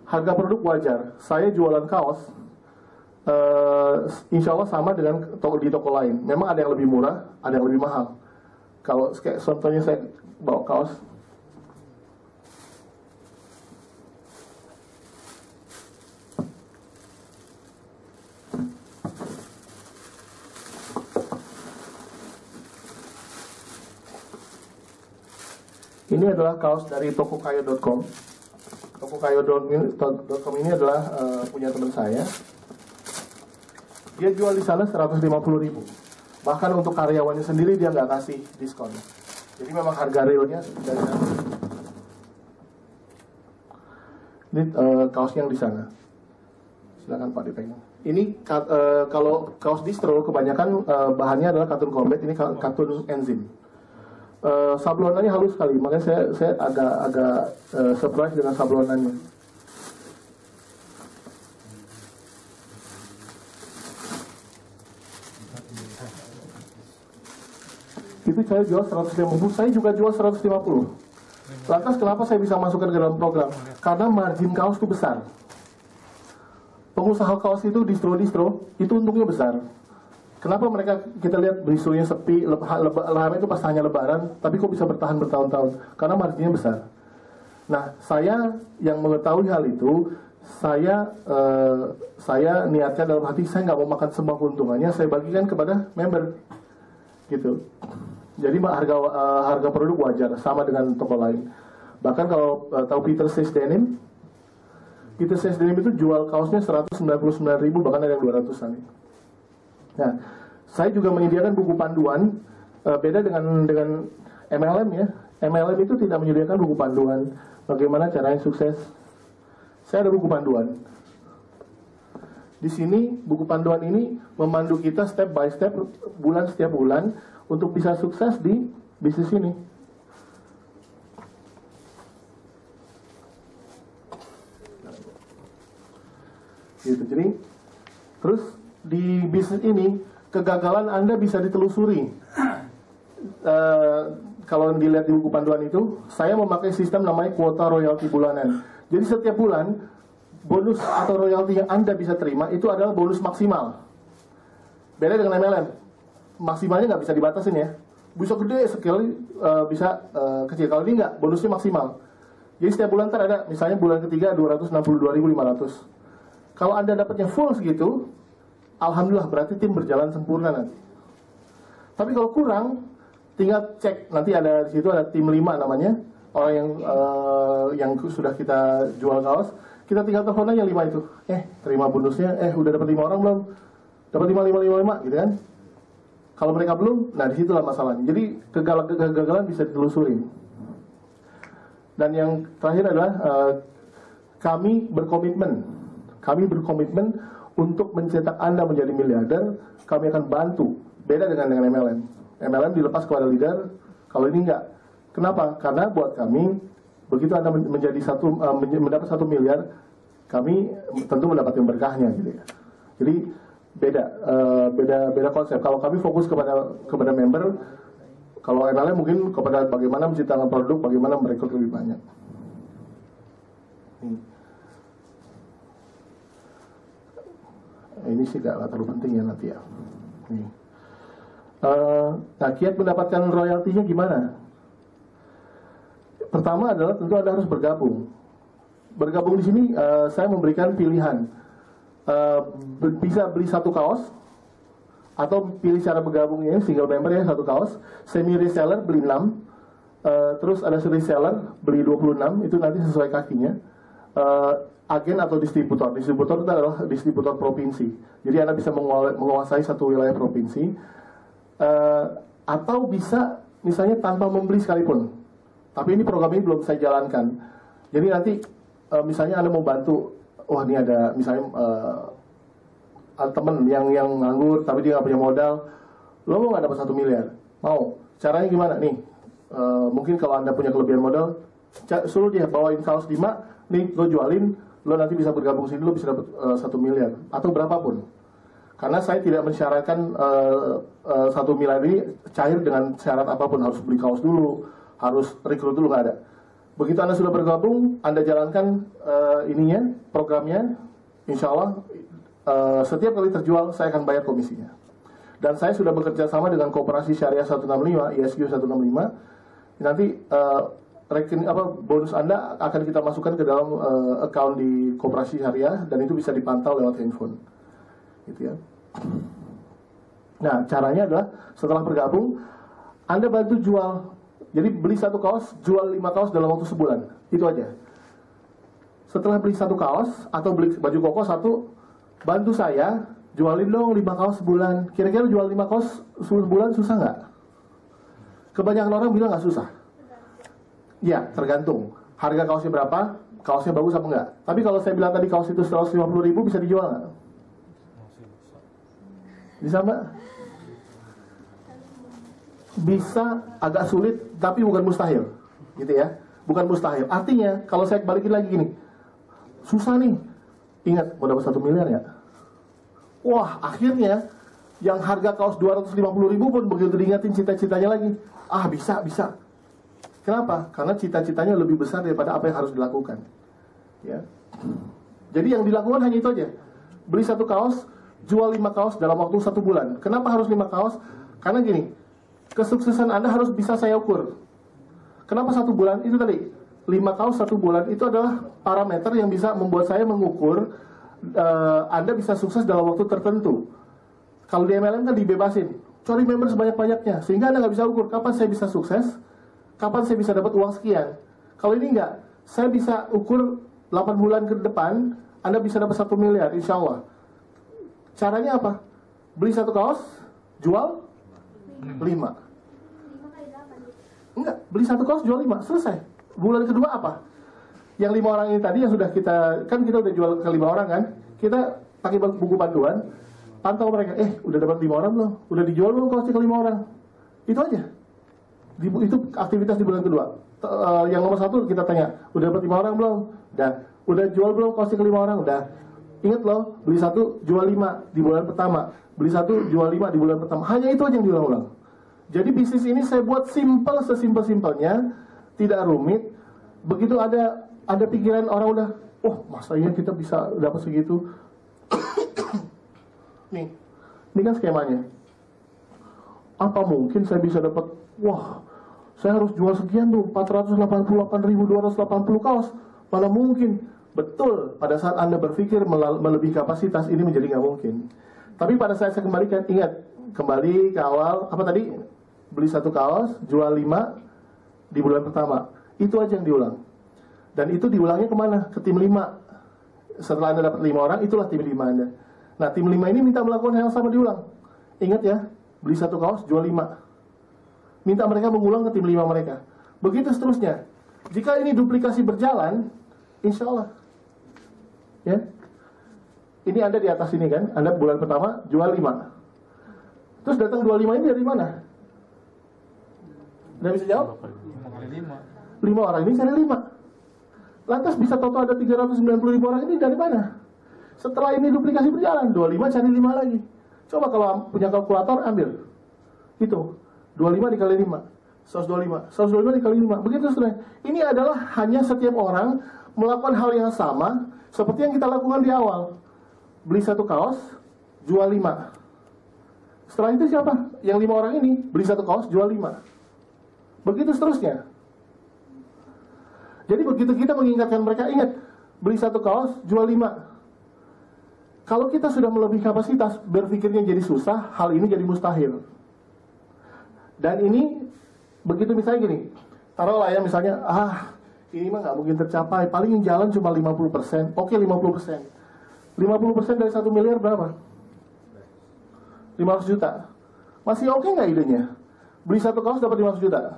Harga produk wajar. Saya jualan kaos, insya Allah sama dengan di toko lain. Memang ada yang lebih murah, ada yang lebih mahal. Kalau kayak contohnya saya bawa kaos. Ini adalah kaos dari tokokayo.com. Tokokayo.com ini adalah punya teman saya. Dia jual di sana 150.000. Bahkan untuk karyawannya sendiri dia nggak kasih diskon. Jadi memang harga realnya dari sana. Ini kaos yang di sana. Silakan Pak dipegang. Ini kalau kaos distro kebanyakan bahannya adalah katun combat. Ini katun enzim. Sablonannya halus sekali, makanya saya agak surprise dengan sablonannya. Itu saya jual 150, saya juga jual 150. Lantas kenapa saya bisa masukkan ke dalam program? Karena margin kaos itu besar. Pengusaha kaos itu distro itu untungnya besar. Kenapa mereka kita lihat distro-nya sepi, lebaran itu pas hanya lebaran, tapi kok bisa bertahan bertahun-tahun? Karena marginnya besar. Nah, saya yang mengetahui hal itu, saya niatkan dalam hati saya nggak mau makan semua keuntungannya, saya bagikan kepada member, gitu. Jadi harga produk wajar, sama dengan toko lain. Bahkan kalau tahu Peter Says Denim itu jual kaosnya 199.000, bahkan ada yang 200-an. Nah, saya juga menyediakan buku panduan, beda dengan MLM ya. MLM itu tidak menyediakan buku panduan bagaimana caranya sukses. Saya ada buku panduan. Di sini buku panduan ini memandu kita step by step, setiap bulan untuk bisa sukses di bisnis ini. Gitu. Jadi terus di bisnis ini kegagalan Anda bisa ditelusuri. Kalau dilihat di buku panduan itu, saya memakai sistem namanya kuota royalti bulanan. Jadi setiap bulan bonus atau royalti yang Anda bisa terima itu adalah bonus maksimal. Beda dengan MLM, maksimalnya nggak bisa dibatasin ya. Bisa gede sekali, bisa kecil. Kalau ini nggak, bonusnya maksimal. Jadi setiap bulan ada, misalnya bulan ketiga 262.500. Kalau Anda dapatnya full segitu, alhamdulillah berarti tim berjalan sempurna nanti. Tapi kalau kurang, tinggal cek. Nanti ada di situ ada tim 5 namanya, orang yang sudah kita jual kaos. Kita tinggal telepon aja 5 itu. Terima bonusnya. Udah dapat 5 orang belum? Dapat 5 gitu kan? Kalau mereka belum, nah disitulah masalahnya. Jadi kegagalan bisa ditelusuri. Dan yang terakhir adalah kami berkomitmen untuk mencetak Anda menjadi miliarder. Kami akan bantu. Beda dengan MLM. MLM dilepas kepada leader, kalau ini enggak. Kenapa? Karena buat kami, begitu Anda mendapat 1 miliar, kami tentu mendapatkan berkahnya gitu ya. Jadi beda konsep. Kalau kami fokus kepada member, kalau MLM mungkin kepada bagaimana menciptakan produk, bagaimana merekrut lebih banyak. Ini sih gak terlalu penting ya nanti ya. Nah, kiat mendapatkan royaltinya gimana? Pertama adalah tentu Anda harus bergabung. Bergabung di sini saya memberikan pilihan. Bisa beli 1 kaos, atau pilih cara bergabungnya single member ya 1 kaos. Semi reseller beli 6, terus ada reseller beli 26, itu nanti sesuai kakinya. Agen atau distributor. Distributor itu adalah distributor provinsi. Jadi Anda bisa menguasai 1 wilayah provinsi. Atau bisa misalnya tanpa membeli sekalipun. Tapi ini program ini belum saya jalankan. Jadi nanti misalnya Anda mau bantu, ini ada misalnya teman yang nganggur tapi dia nggak punya modal, lo mau nggak dapat 1 miliar? Mau? Caranya gimana nih? Mungkin kalau Anda punya kelebihan modal, suruh dia bawain kaos 5, nih lo jualin, lo nanti bisa bergabung sini, lo bisa dapat 1 miliar atau berapapun. Karena saya tidak mensyaratkan 1 miliar ini cair dengan syarat apapun, harus beli kaos dulu, harus rekrut dulu, nggak ada. Begitu Anda sudah bergabung, Anda jalankan programnya, insya Allah setiap kali terjual saya akan bayar komisinya. Dan saya sudah bekerja sama dengan Koperasi Syariah 165, ISQ 165. Nanti bonus Anda akan kita masukkan ke dalam account di Koperasi Syariah, dan itu bisa dipantau lewat handphone. Gitu ya. Nah, caranya adalah setelah bergabung, Anda bantu jual. Jadi beli satu kaos, jual 5 kaos dalam waktu sebulan. Itu aja. Setelah beli satu kaos atau beli baju koko satu, bantu saya jualin dong 5 kaos sebulan. Kira-kira jual 5 kaos sebulan susah nggak? Kebanyakan orang bilang nggak susah. Ya, tergantung. Harga kaosnya berapa, kaosnya bagus apa enggak. Tapi kalau saya bilang tadi kaos itu 150.000, bisa dijual nggak? Bisa mbak? Bisa, agak sulit, tapi bukan mustahil. Gitu ya. Bukan mustahil. Artinya, kalau saya balikin lagi gini, susah nih. Ingat, mau dapat 1 miliar ya? Wah, akhirnya yang harga kaos 250.000 pun begitu diingatin cita-citanya lagi. Ah, bisa. Kenapa? Karena cita-citanya lebih besar daripada apa yang harus dilakukan. Ya. Jadi yang dilakukan hanya itu aja. Beli satu kaos, jual 5 kaos dalam waktu 1 bulan. Kenapa harus 5 kaos? Karena gini, kesuksesan Anda harus bisa saya ukur. Kenapa 1 bulan? Itu tadi, 5 kaos 1 bulan itu adalah parameter yang bisa membuat saya mengukur Anda bisa sukses dalam waktu tertentu. Kalau di MLM kan dibebasin, cari member sebanyak-banyaknya, sehingga Anda nggak bisa ukur kapan saya bisa sukses, kapan saya bisa dapat uang sekian. Kalau ini enggak, saya bisa ukur 8 bulan ke depan, Anda bisa dapat 1 miliar, insya Allah. Caranya apa? Beli satu kaos, jual 5. Enggak, beli satu kaos, jual 5, selesai. Bulan kedua apa? Yang 5 orang ini tadi yang sudah kita udah jual ke 5 orang kan, kita pakai buku panduan, pantau mereka, udah dapat 5 orang belum? Udah dijual belum kaosnya ke 5 orang? Itu aja. Itu aktivitas di bulan kedua. Yang nomor 1 kita tanya, udah dapat 5 orang belum? Udah jual belum kaosnya ke 5 orang? Udah. Ingat loh, beli 1 jual 5 di bulan pertama, beli 1 jual 5 di bulan pertama. Hanya itu aja yang diulang-ulang. Jadi bisnis ini saya buat simple, sesimpel-simpelnya, tidak rumit. Begitu ada pikiran orang udah, masa iya kita bisa dapat segitu? Ini kan skemanya. Apa mungkin saya bisa dapat, saya harus jual sekian tuh, 488.280 kaos. Mana mungkin? Betul, pada saat Anda berpikir melebihi kapasitas, ini menjadi nggak mungkin. Tapi pada saat saya kembalikan, ingat, kembali ke awal, apa tadi? Beli satu kaos, jual 5 di bulan pertama. Itu aja yang diulang. Dan itu diulangnya kemana? Ke tim 5. Setelah Anda dapat 5 orang, itulah tim 5 Anda. Nah, tim 5 ini minta melakukan hal yang sama diulang. Ingat ya, beli satu kaos, jual 5. Minta mereka mengulang ke tim 5 mereka. Begitu seterusnya. Jika ini duplikasi berjalan, insya Allah. Ya. Ini Anda di atas ini kan, Anda bulan pertama jual 5. Terus datang 25 ini dari mana? Anda bisa jawab? 5 orang ini cari 5. Lantas bisa total ada 390.000 orang ini dari mana? Setelah ini duplikasi berjalan, 25 cari 5 lagi. Coba kalau punya kalkulator, ambil. Itu, 25 dikali 5. 125 dikali 5. Begitu sebenarnya. Ini adalah hanya setiap orang melakukan hal yang sama seperti yang kita lakukan di awal. Beli satu kaos, jual 5. Setelah itu siapa? Yang 5 orang ini beli satu kaos, jual 5. Begitu seterusnya. Jadi begitu kita mengingatkan mereka, ingat, beli satu kaos, jual 5. Kalau kita sudah melebihi kapasitas, berpikirnya jadi susah, hal ini jadi mustahil. Dan ini, begitu misalnya gini, taruhlah ya misalnya, ini mah nggak mungkin tercapai, paling yang jalan cuma 50%. Oke, 50%. 50% dari 1 miliar berapa? 500 juta. Masih oke nggak idenya? Beli satu kaos dapat 500 juta.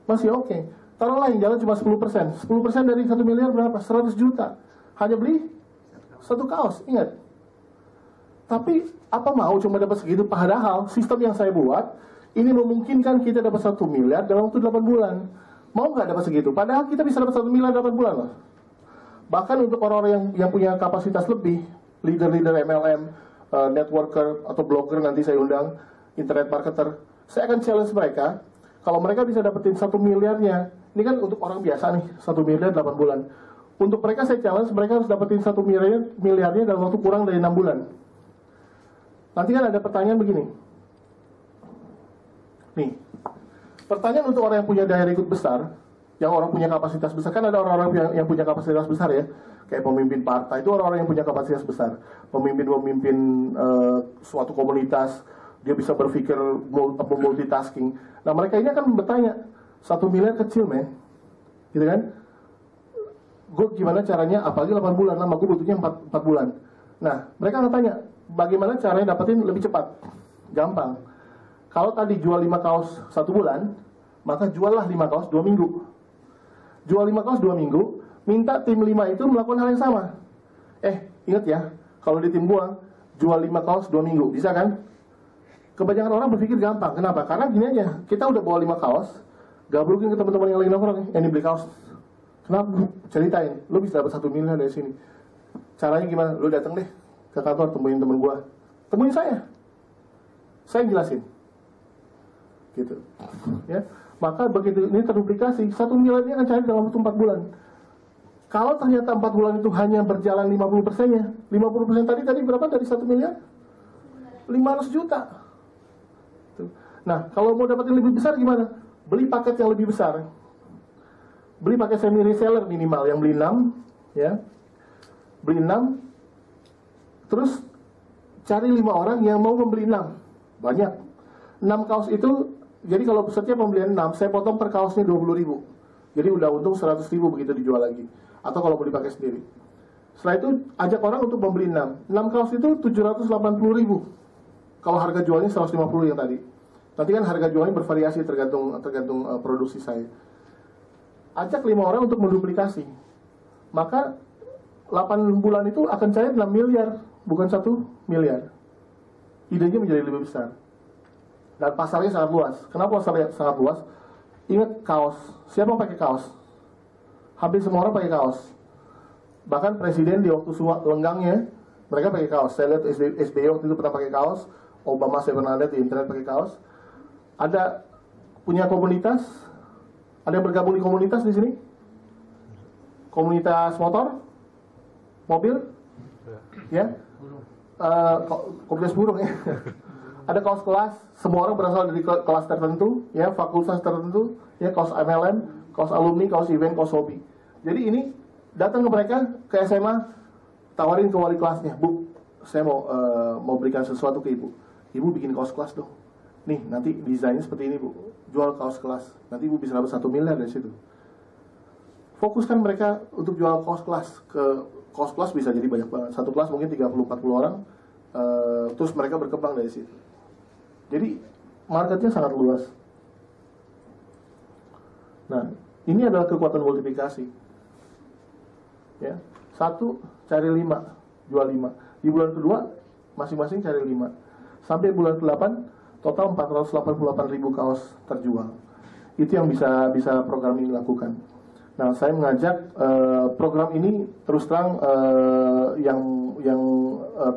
Masih oke. Taruhlah yang jalan cuma 10%. 10% dari 1 miliar berapa? 100 juta. Hanya beli satu kaos, ingat. Tapi apa mau cuma dapat segitu? Padahal sistem yang saya buat ini memungkinkan kita dapat 1 miliar dalam waktu 8 bulan. Mau nggak dapat segitu? Padahal kita bisa dapat 1 miliar 8 bulan loh. Bahkan untuk orang-orang yang punya kapasitas lebih, leader-leader MLM, networker atau blogger, nanti saya undang, internet marketer, saya akan challenge mereka. Kalau mereka bisa dapetin 1 miliarnya, ini kan untuk orang biasa nih, 1 miliar 8 bulan. Untuk mereka saya challenge, mereka harus dapetin 1 miliarnya dalam waktu kurang dari 6 bulan. Nanti kan ada pertanyaan begini. Nih, pertanyaan untuk orang yang punya daya ikut besar, yang orang punya kapasitas besar, kan ada orang-orang yang punya kapasitas besar ya, kayak pemimpin partai, itu orang-orang yang punya kapasitas besar. Pemimpin suatu komunitas, dia bisa berpikir multitasking. Nah, mereka ini akan bertanya, 1 miliar kecil, men. Gitu kan? Gue gimana caranya, apalagi 8 bulan, lama gue butuhnya 4 bulan. Nah, mereka akan tanya, bagaimana caranya dapetin lebih cepat? Gampang. Kalau tadi jual 5 kaos 1 bulan, maka juallah 5 kaos 2 minggu. Jual 5 kaos 2 minggu, minta tim 5 itu melakukan hal yang sama. Ingat ya, kalau di tim gua, jual 5 kaos 2 minggu, bisa kan? Kebanyakan orang berpikir gampang. Kenapa? Karena gini aja, kita udah bawa 5 kaos, gabungin ke teman-teman yang lagi nongkrong, ini beli kaos. Kenapa? Ceritain, lu bisa dapat 1 miliar dari sini. Caranya gimana? Lu datang deh ke kantor, temuin temen gua. Temuin saya jelasin. Gitu. Ya. Maka begitu ini terduplikasi, 1 miliar ini akan cari dalam waktu 4 bulan. Kalau ternyata 4 bulan itu hanya berjalan 50%-nya, 50% tadi berapa dari 1 miliar? 500 juta. Nah, kalau mau dapatin lebih besar gimana? Beli paket yang lebih besar. Beli paket semi reseller minimal, yang beli 6, ya. Beli 6, terus cari 5 orang yang mau membeli 6. Banyak. 6 kaos itu, jadi kalau setiap pembelian 6, saya potong per kaosnya 20.000. Jadi udah untung 100.000 begitu dijual lagi. Atau kalau mau dipakai sendiri. Setelah itu, ajak orang untuk membeli 6. 6 kaos itu 780.000. Kalau harga jualnya 150 yang tadi. Nanti kan harga jualnya bervariasi tergantung produksi saya. Ajak 5 orang untuk menduplikasi. Maka 8 bulan itu akan cair 6 miliar, bukan 1 miliar. Idenya menjadi lebih besar. Dan pasarnya sangat luas. Kenapa pasarnya sangat luas? Ingat kaos. Siapa pakai kaos? Hampir semua orang pakai kaos. Bahkan presiden di waktu lenggangnya, mereka pakai kaos. Saya lihat SBY waktu itu pernah pakai kaos. Obama saya pernah lihat di internet pakai kaos. Ada punya komunitas? Ada yang bergabung di komunitas di sini? Komunitas motor? Mobil? Ya? Komunitas burung ya? Ada kaos kelas, semua orang berasal dari kelas tertentu, ya, fakultas tertentu, ya, kaos MLM, kaos alumni, kaos event, kaos hobi. Jadi ini datang ke mereka ke SMA, tawarin ke wali kelasnya, Bu, saya mau berikan sesuatu ke ibu. Ibu bikin kaos kelas dong. Nih, nanti desainnya seperti ini, Bu. Jual kaos kelas. Nanti ibu bisa dapat 1 miliar dari situ. Fokuskan mereka untuk jual kaos kelas. Kaos kelas bisa jadi banyak banget. Satu kelas mungkin 30-40 orang. Terus mereka berkembang dari situ. Jadi marketnya sangat luas. Nah, ini adalah kekuatan multiplikasi. Ya, 1 cari 5, jual 5. Di bulan kedua masing-masing cari 5. Sampai bulan ke-8 total 488.000 kaos terjual. Itu yang bisa program ini lakukan. Nah, saya mengajak program ini terus terang yang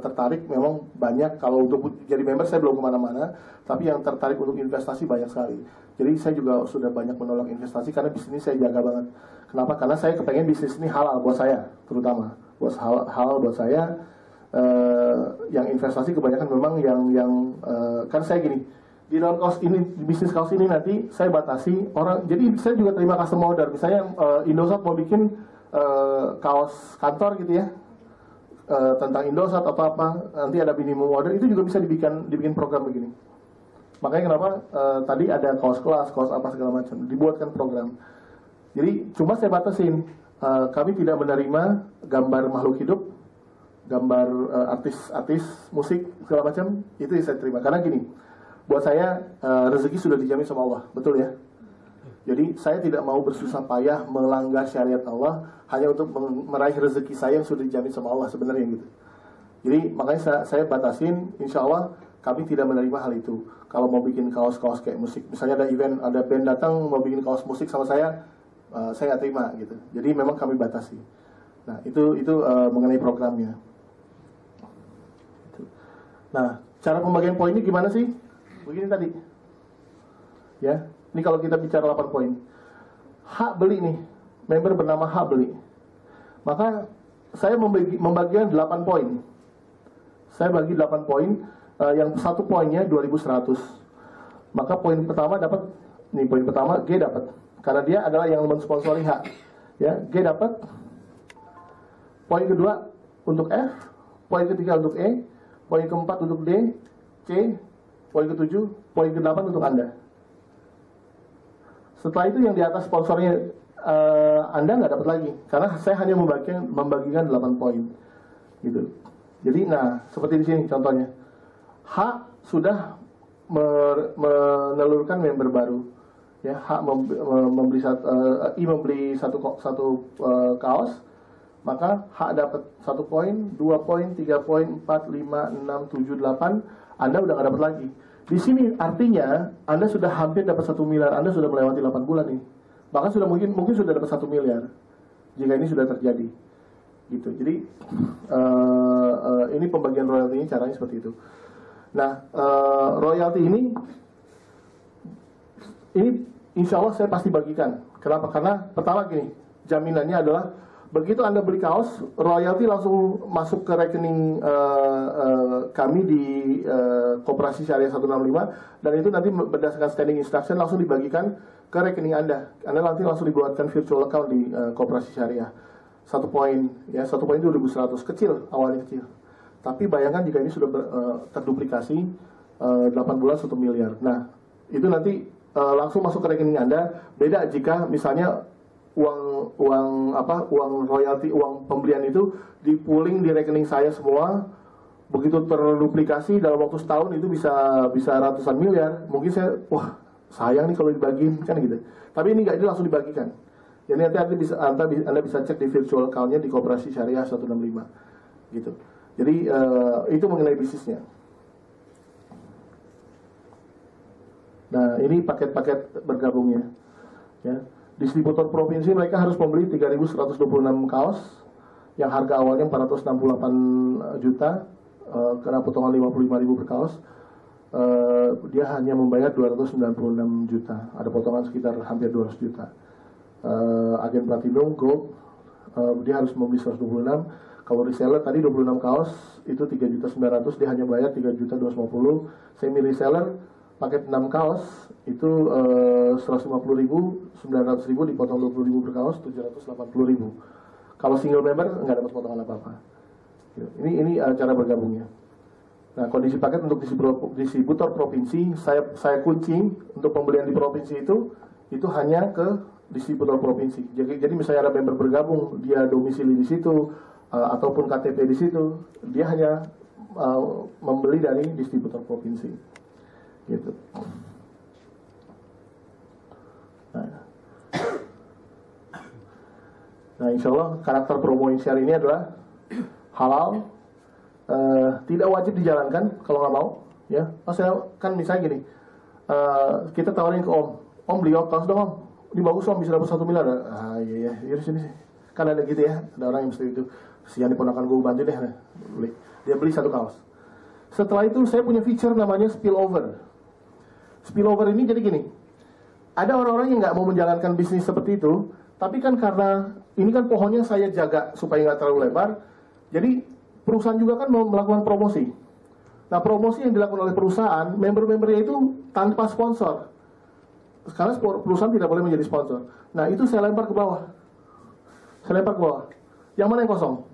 tertarik memang banyak. Kalau untuk jadi member saya belum kemana-mana, tapi yang tertarik untuk investasi banyak sekali. Jadi saya juga sudah banyak menolak investasi karena bisnis ini saya jaga banget. Kenapa? Karena saya kepengen bisnis ini halal buat saya, terutama buat halal buat saya. Yang investasi kebanyakan memang yang kan saya gini. Di dalam kaos ini, di bisnis kaos ini nanti saya batasi orang. Jadi saya juga terima custom order. Misalnya Indosat mau bikin kaos kantor gitu ya, tentang Indosat atau apa, nanti ada minimum order, itu juga bisa dibikin program begini. Makanya kenapa tadi ada kaos kelas, kaos apa segala macam, dibuatkan program. Jadi cuma saya batasin, kami tidak menerima gambar makhluk hidup, gambar artis musik segala macam, itu yang saya terima. Karena gini, buat saya rezeki sudah dijamin sama Allah, betul ya? Jadi saya tidak mau bersusah payah melanggar syariat Allah hanya untuk meraih rezeki saya yang sudah dijamin sama Allah sebenarnya gitu. Jadi makanya saya batasin, insya Allah kami tidak menerima hal itu. Kalau mau bikin kaos-kaos kayak musik, misalnya ada event, ada band datang mau bikin kaos musik sama saya nggak terima gitu. Jadi memang kami batasi. Nah itu mengenai programnya. Nah cara pembagian poinnya gimana sih? Begini tadi, ya. Ini kalau kita bicara 8 poin. Hak beli nih, member bernama hak beli. Maka saya membagikan 8 poin. Saya bagi 8 poin. yang satu poinnya 2100. Maka poin pertama dapat, nih poin pertama G dapat, karena dia adalah yang mensponsori H. Ya, G dapat. Poin kedua untuk F, poin ketiga untuk E, poin keempat untuk D, C, poin ketujuh, poin ke-8 untuk Anda. Setelah itu yang di atas sponsornya Anda nggak dapat lagi, karena saya hanya membagikan 8 poin, gitu. Jadi, nah seperti di sini contohnya, H sudah menelurkan member baru, ya. H I membeli satu kaos, maka H dapat 1 poin, 2 poin, 3 poin, 4, 5, 6, 7, 8. Anda udah nggak dapat lagi. Di sini artinya Anda sudah hampir dapat 1 miliar. Anda sudah melewati 8 bulan nih. Bahkan sudah mungkin sudah dapat 1 miliar jika ini sudah terjadi, gitu. Jadi ini pembagian royalti ini caranya seperti itu. Nah, royalti ini insya Allah saya pasti bagikan. Kenapa? Karena pertama gini, jaminannya adalah begitu Anda beli kaos, royalti langsung masuk ke rekening kami di Koperasi Syariah 165, dan itu nanti berdasarkan standing instruction langsung dibagikan ke rekening Anda. Anda nanti langsung dibuatkan virtual account di Koperasi Syariah. 1 poin, ya 1 poin itu 2.100, kecil, awalnya kecil. Tapi bayangkan jika ini sudah terduplikasi 8 bulan 1 miliar. Nah, itu nanti langsung masuk ke rekening Anda. Beda jika misalnya uang royalti, uang pembelian itu di-pooling di rekening saya semua. Begitu terduplikasi dalam waktu setahun itu bisa ratusan miliar. Mungkin saya, wah sayang nih kalau dibagiin, kan gitu. Tapi ini nggak, ini langsung dibagikan. Jadi nanti Anda bisa cek di virtual account-nya di Koperasi Syariah 165, gitu. Jadi itu mengenai bisnisnya. Nah, ini paket-paket bergabungnya, ya. Distributor provinsi mereka harus membeli 3.126 kaos yang harga awalnya 468 juta, kena potongan 55.000 per kaos. Dia hanya membayar 296 juta, ada potongan sekitar hampir 200 juta. Agen Platinum Gold, dia harus membeli 126. Kalau reseller tadi 26 kaos itu 3.900.000, dia hanya bayar 3.250.000. Semi reseller paket 6 kaos itu 150.000, 900.000 dipotong 20.000 per kaos, 780.000. Kalau single member nggak dapat potongan apa-apa. Ini cara bergabungnya. Nah, kondisi paket untuk distributor provinsi, saya kunci untuk pembelian di provinsi itu hanya ke distributor provinsi. Jadi misalnya ada member bergabung, dia domisili di situ, ataupun KTP di situ, dia hanya membeli dari distributor provinsi, gitu. Nah, insya Allah karakter promo share ini adalah halal, tidak wajib dijalankan kalau nggak mau, ya. Saya kan misalnya gini, kita tawarin ke Om beli kaos dong Om, ini bagus Om, bisa dapat 1 miliar. Iya, sini. Kan ada gitu ya, ada orang yang mesti itu. Kesian nih ponakan gue, bantu deh, beli. Dia beli 1 kaos. Setelah itu saya punya feature namanya spillover. Spillover ini jadi gini, ada orang-orang yang nggak mau menjalankan bisnis seperti itu, tapi kan karena ini kan pohonnya saya jaga supaya nggak terlalu lebar, jadi perusahaan juga kan mau melakukan promosi. Nah, promosi yang dilakukan oleh perusahaan, member-membernya itu tanpa sponsor, karena perusahaan tidak boleh menjadi sponsor. Nah, itu saya lempar ke bawah. Yang mana yang kosong?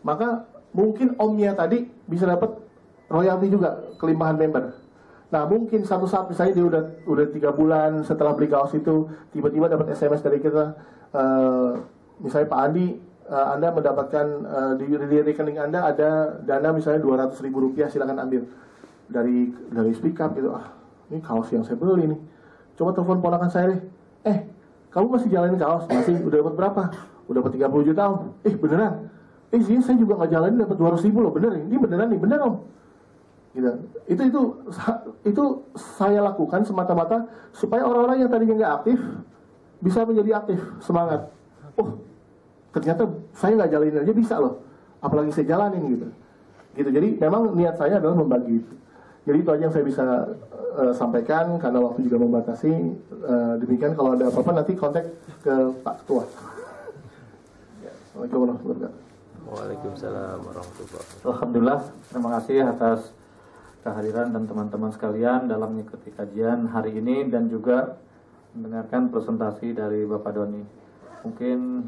Maka mungkin omnya tadi bisa dapat royalti juga, kelimpahan member. Nah, mungkin satu saat misalnya dia udah 3 bulan setelah beli kaos itu, tiba-tiba dapat SMS dari kita, misalnya Pak Andi, Anda mendapatkan di rekening Anda ada dana misalnya 200.000 rupiah, silakan ambil dari speak up gitu. Ini kaos yang saya beli nih. Coba telepon ponakan saya deh. Kamu masih jalanin kaos? Masih. Udah dapat berapa? Udah dapat 30 juta Om. Beneran? Sih saya juga nggak jalanin, dapat 200.000 loh. Bener ini beneran nih, bener Om. Gitu. Itu saya lakukan semata-mata supaya orang-orang yang tadinya nggak aktif bisa menjadi aktif, semangat. Ternyata saya nggak jalanin aja bisa loh, apalagi saya jalanin gitu. Jadi memang niat saya adalah membagi itu. Jadi itu aja yang saya bisa sampaikan karena waktu juga membatasi. Demikian, kalau ada apa-apa nanti kontak ke Pak Ketua. Assalamualaikum warahmatullahi wabarakatuh. Waalaikumsalam warahmatullahi wabarakatuh. Alhamdulillah, terima kasih atas kehadiran dan teman-teman sekalian dalam mengikuti kajian hari ini dan juga mendengarkan presentasi dari Bapak Doni. Mungkin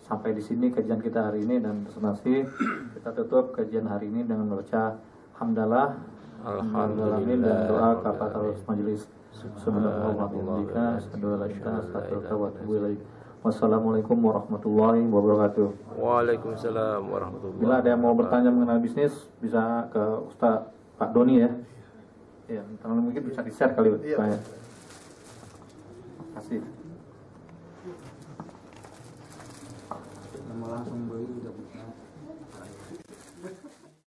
sampai di sini kajian kita hari ini dan presentasi. Kita tutup kajian hari ini dengan membaca hamdalah, alhamdulillah dan doa kafatul majelis. Wassalamualaikum warahmatullahi wabarakatuh. Waalaikumsalam warahmatullahi wabarakatuh. Bila ada yang mau bertanya mengenai bisnis, bisa ke Ustaz Pak Doni ya. Ya, mungkin bisa di-share kali Pak. Terima kasih. Langsung beli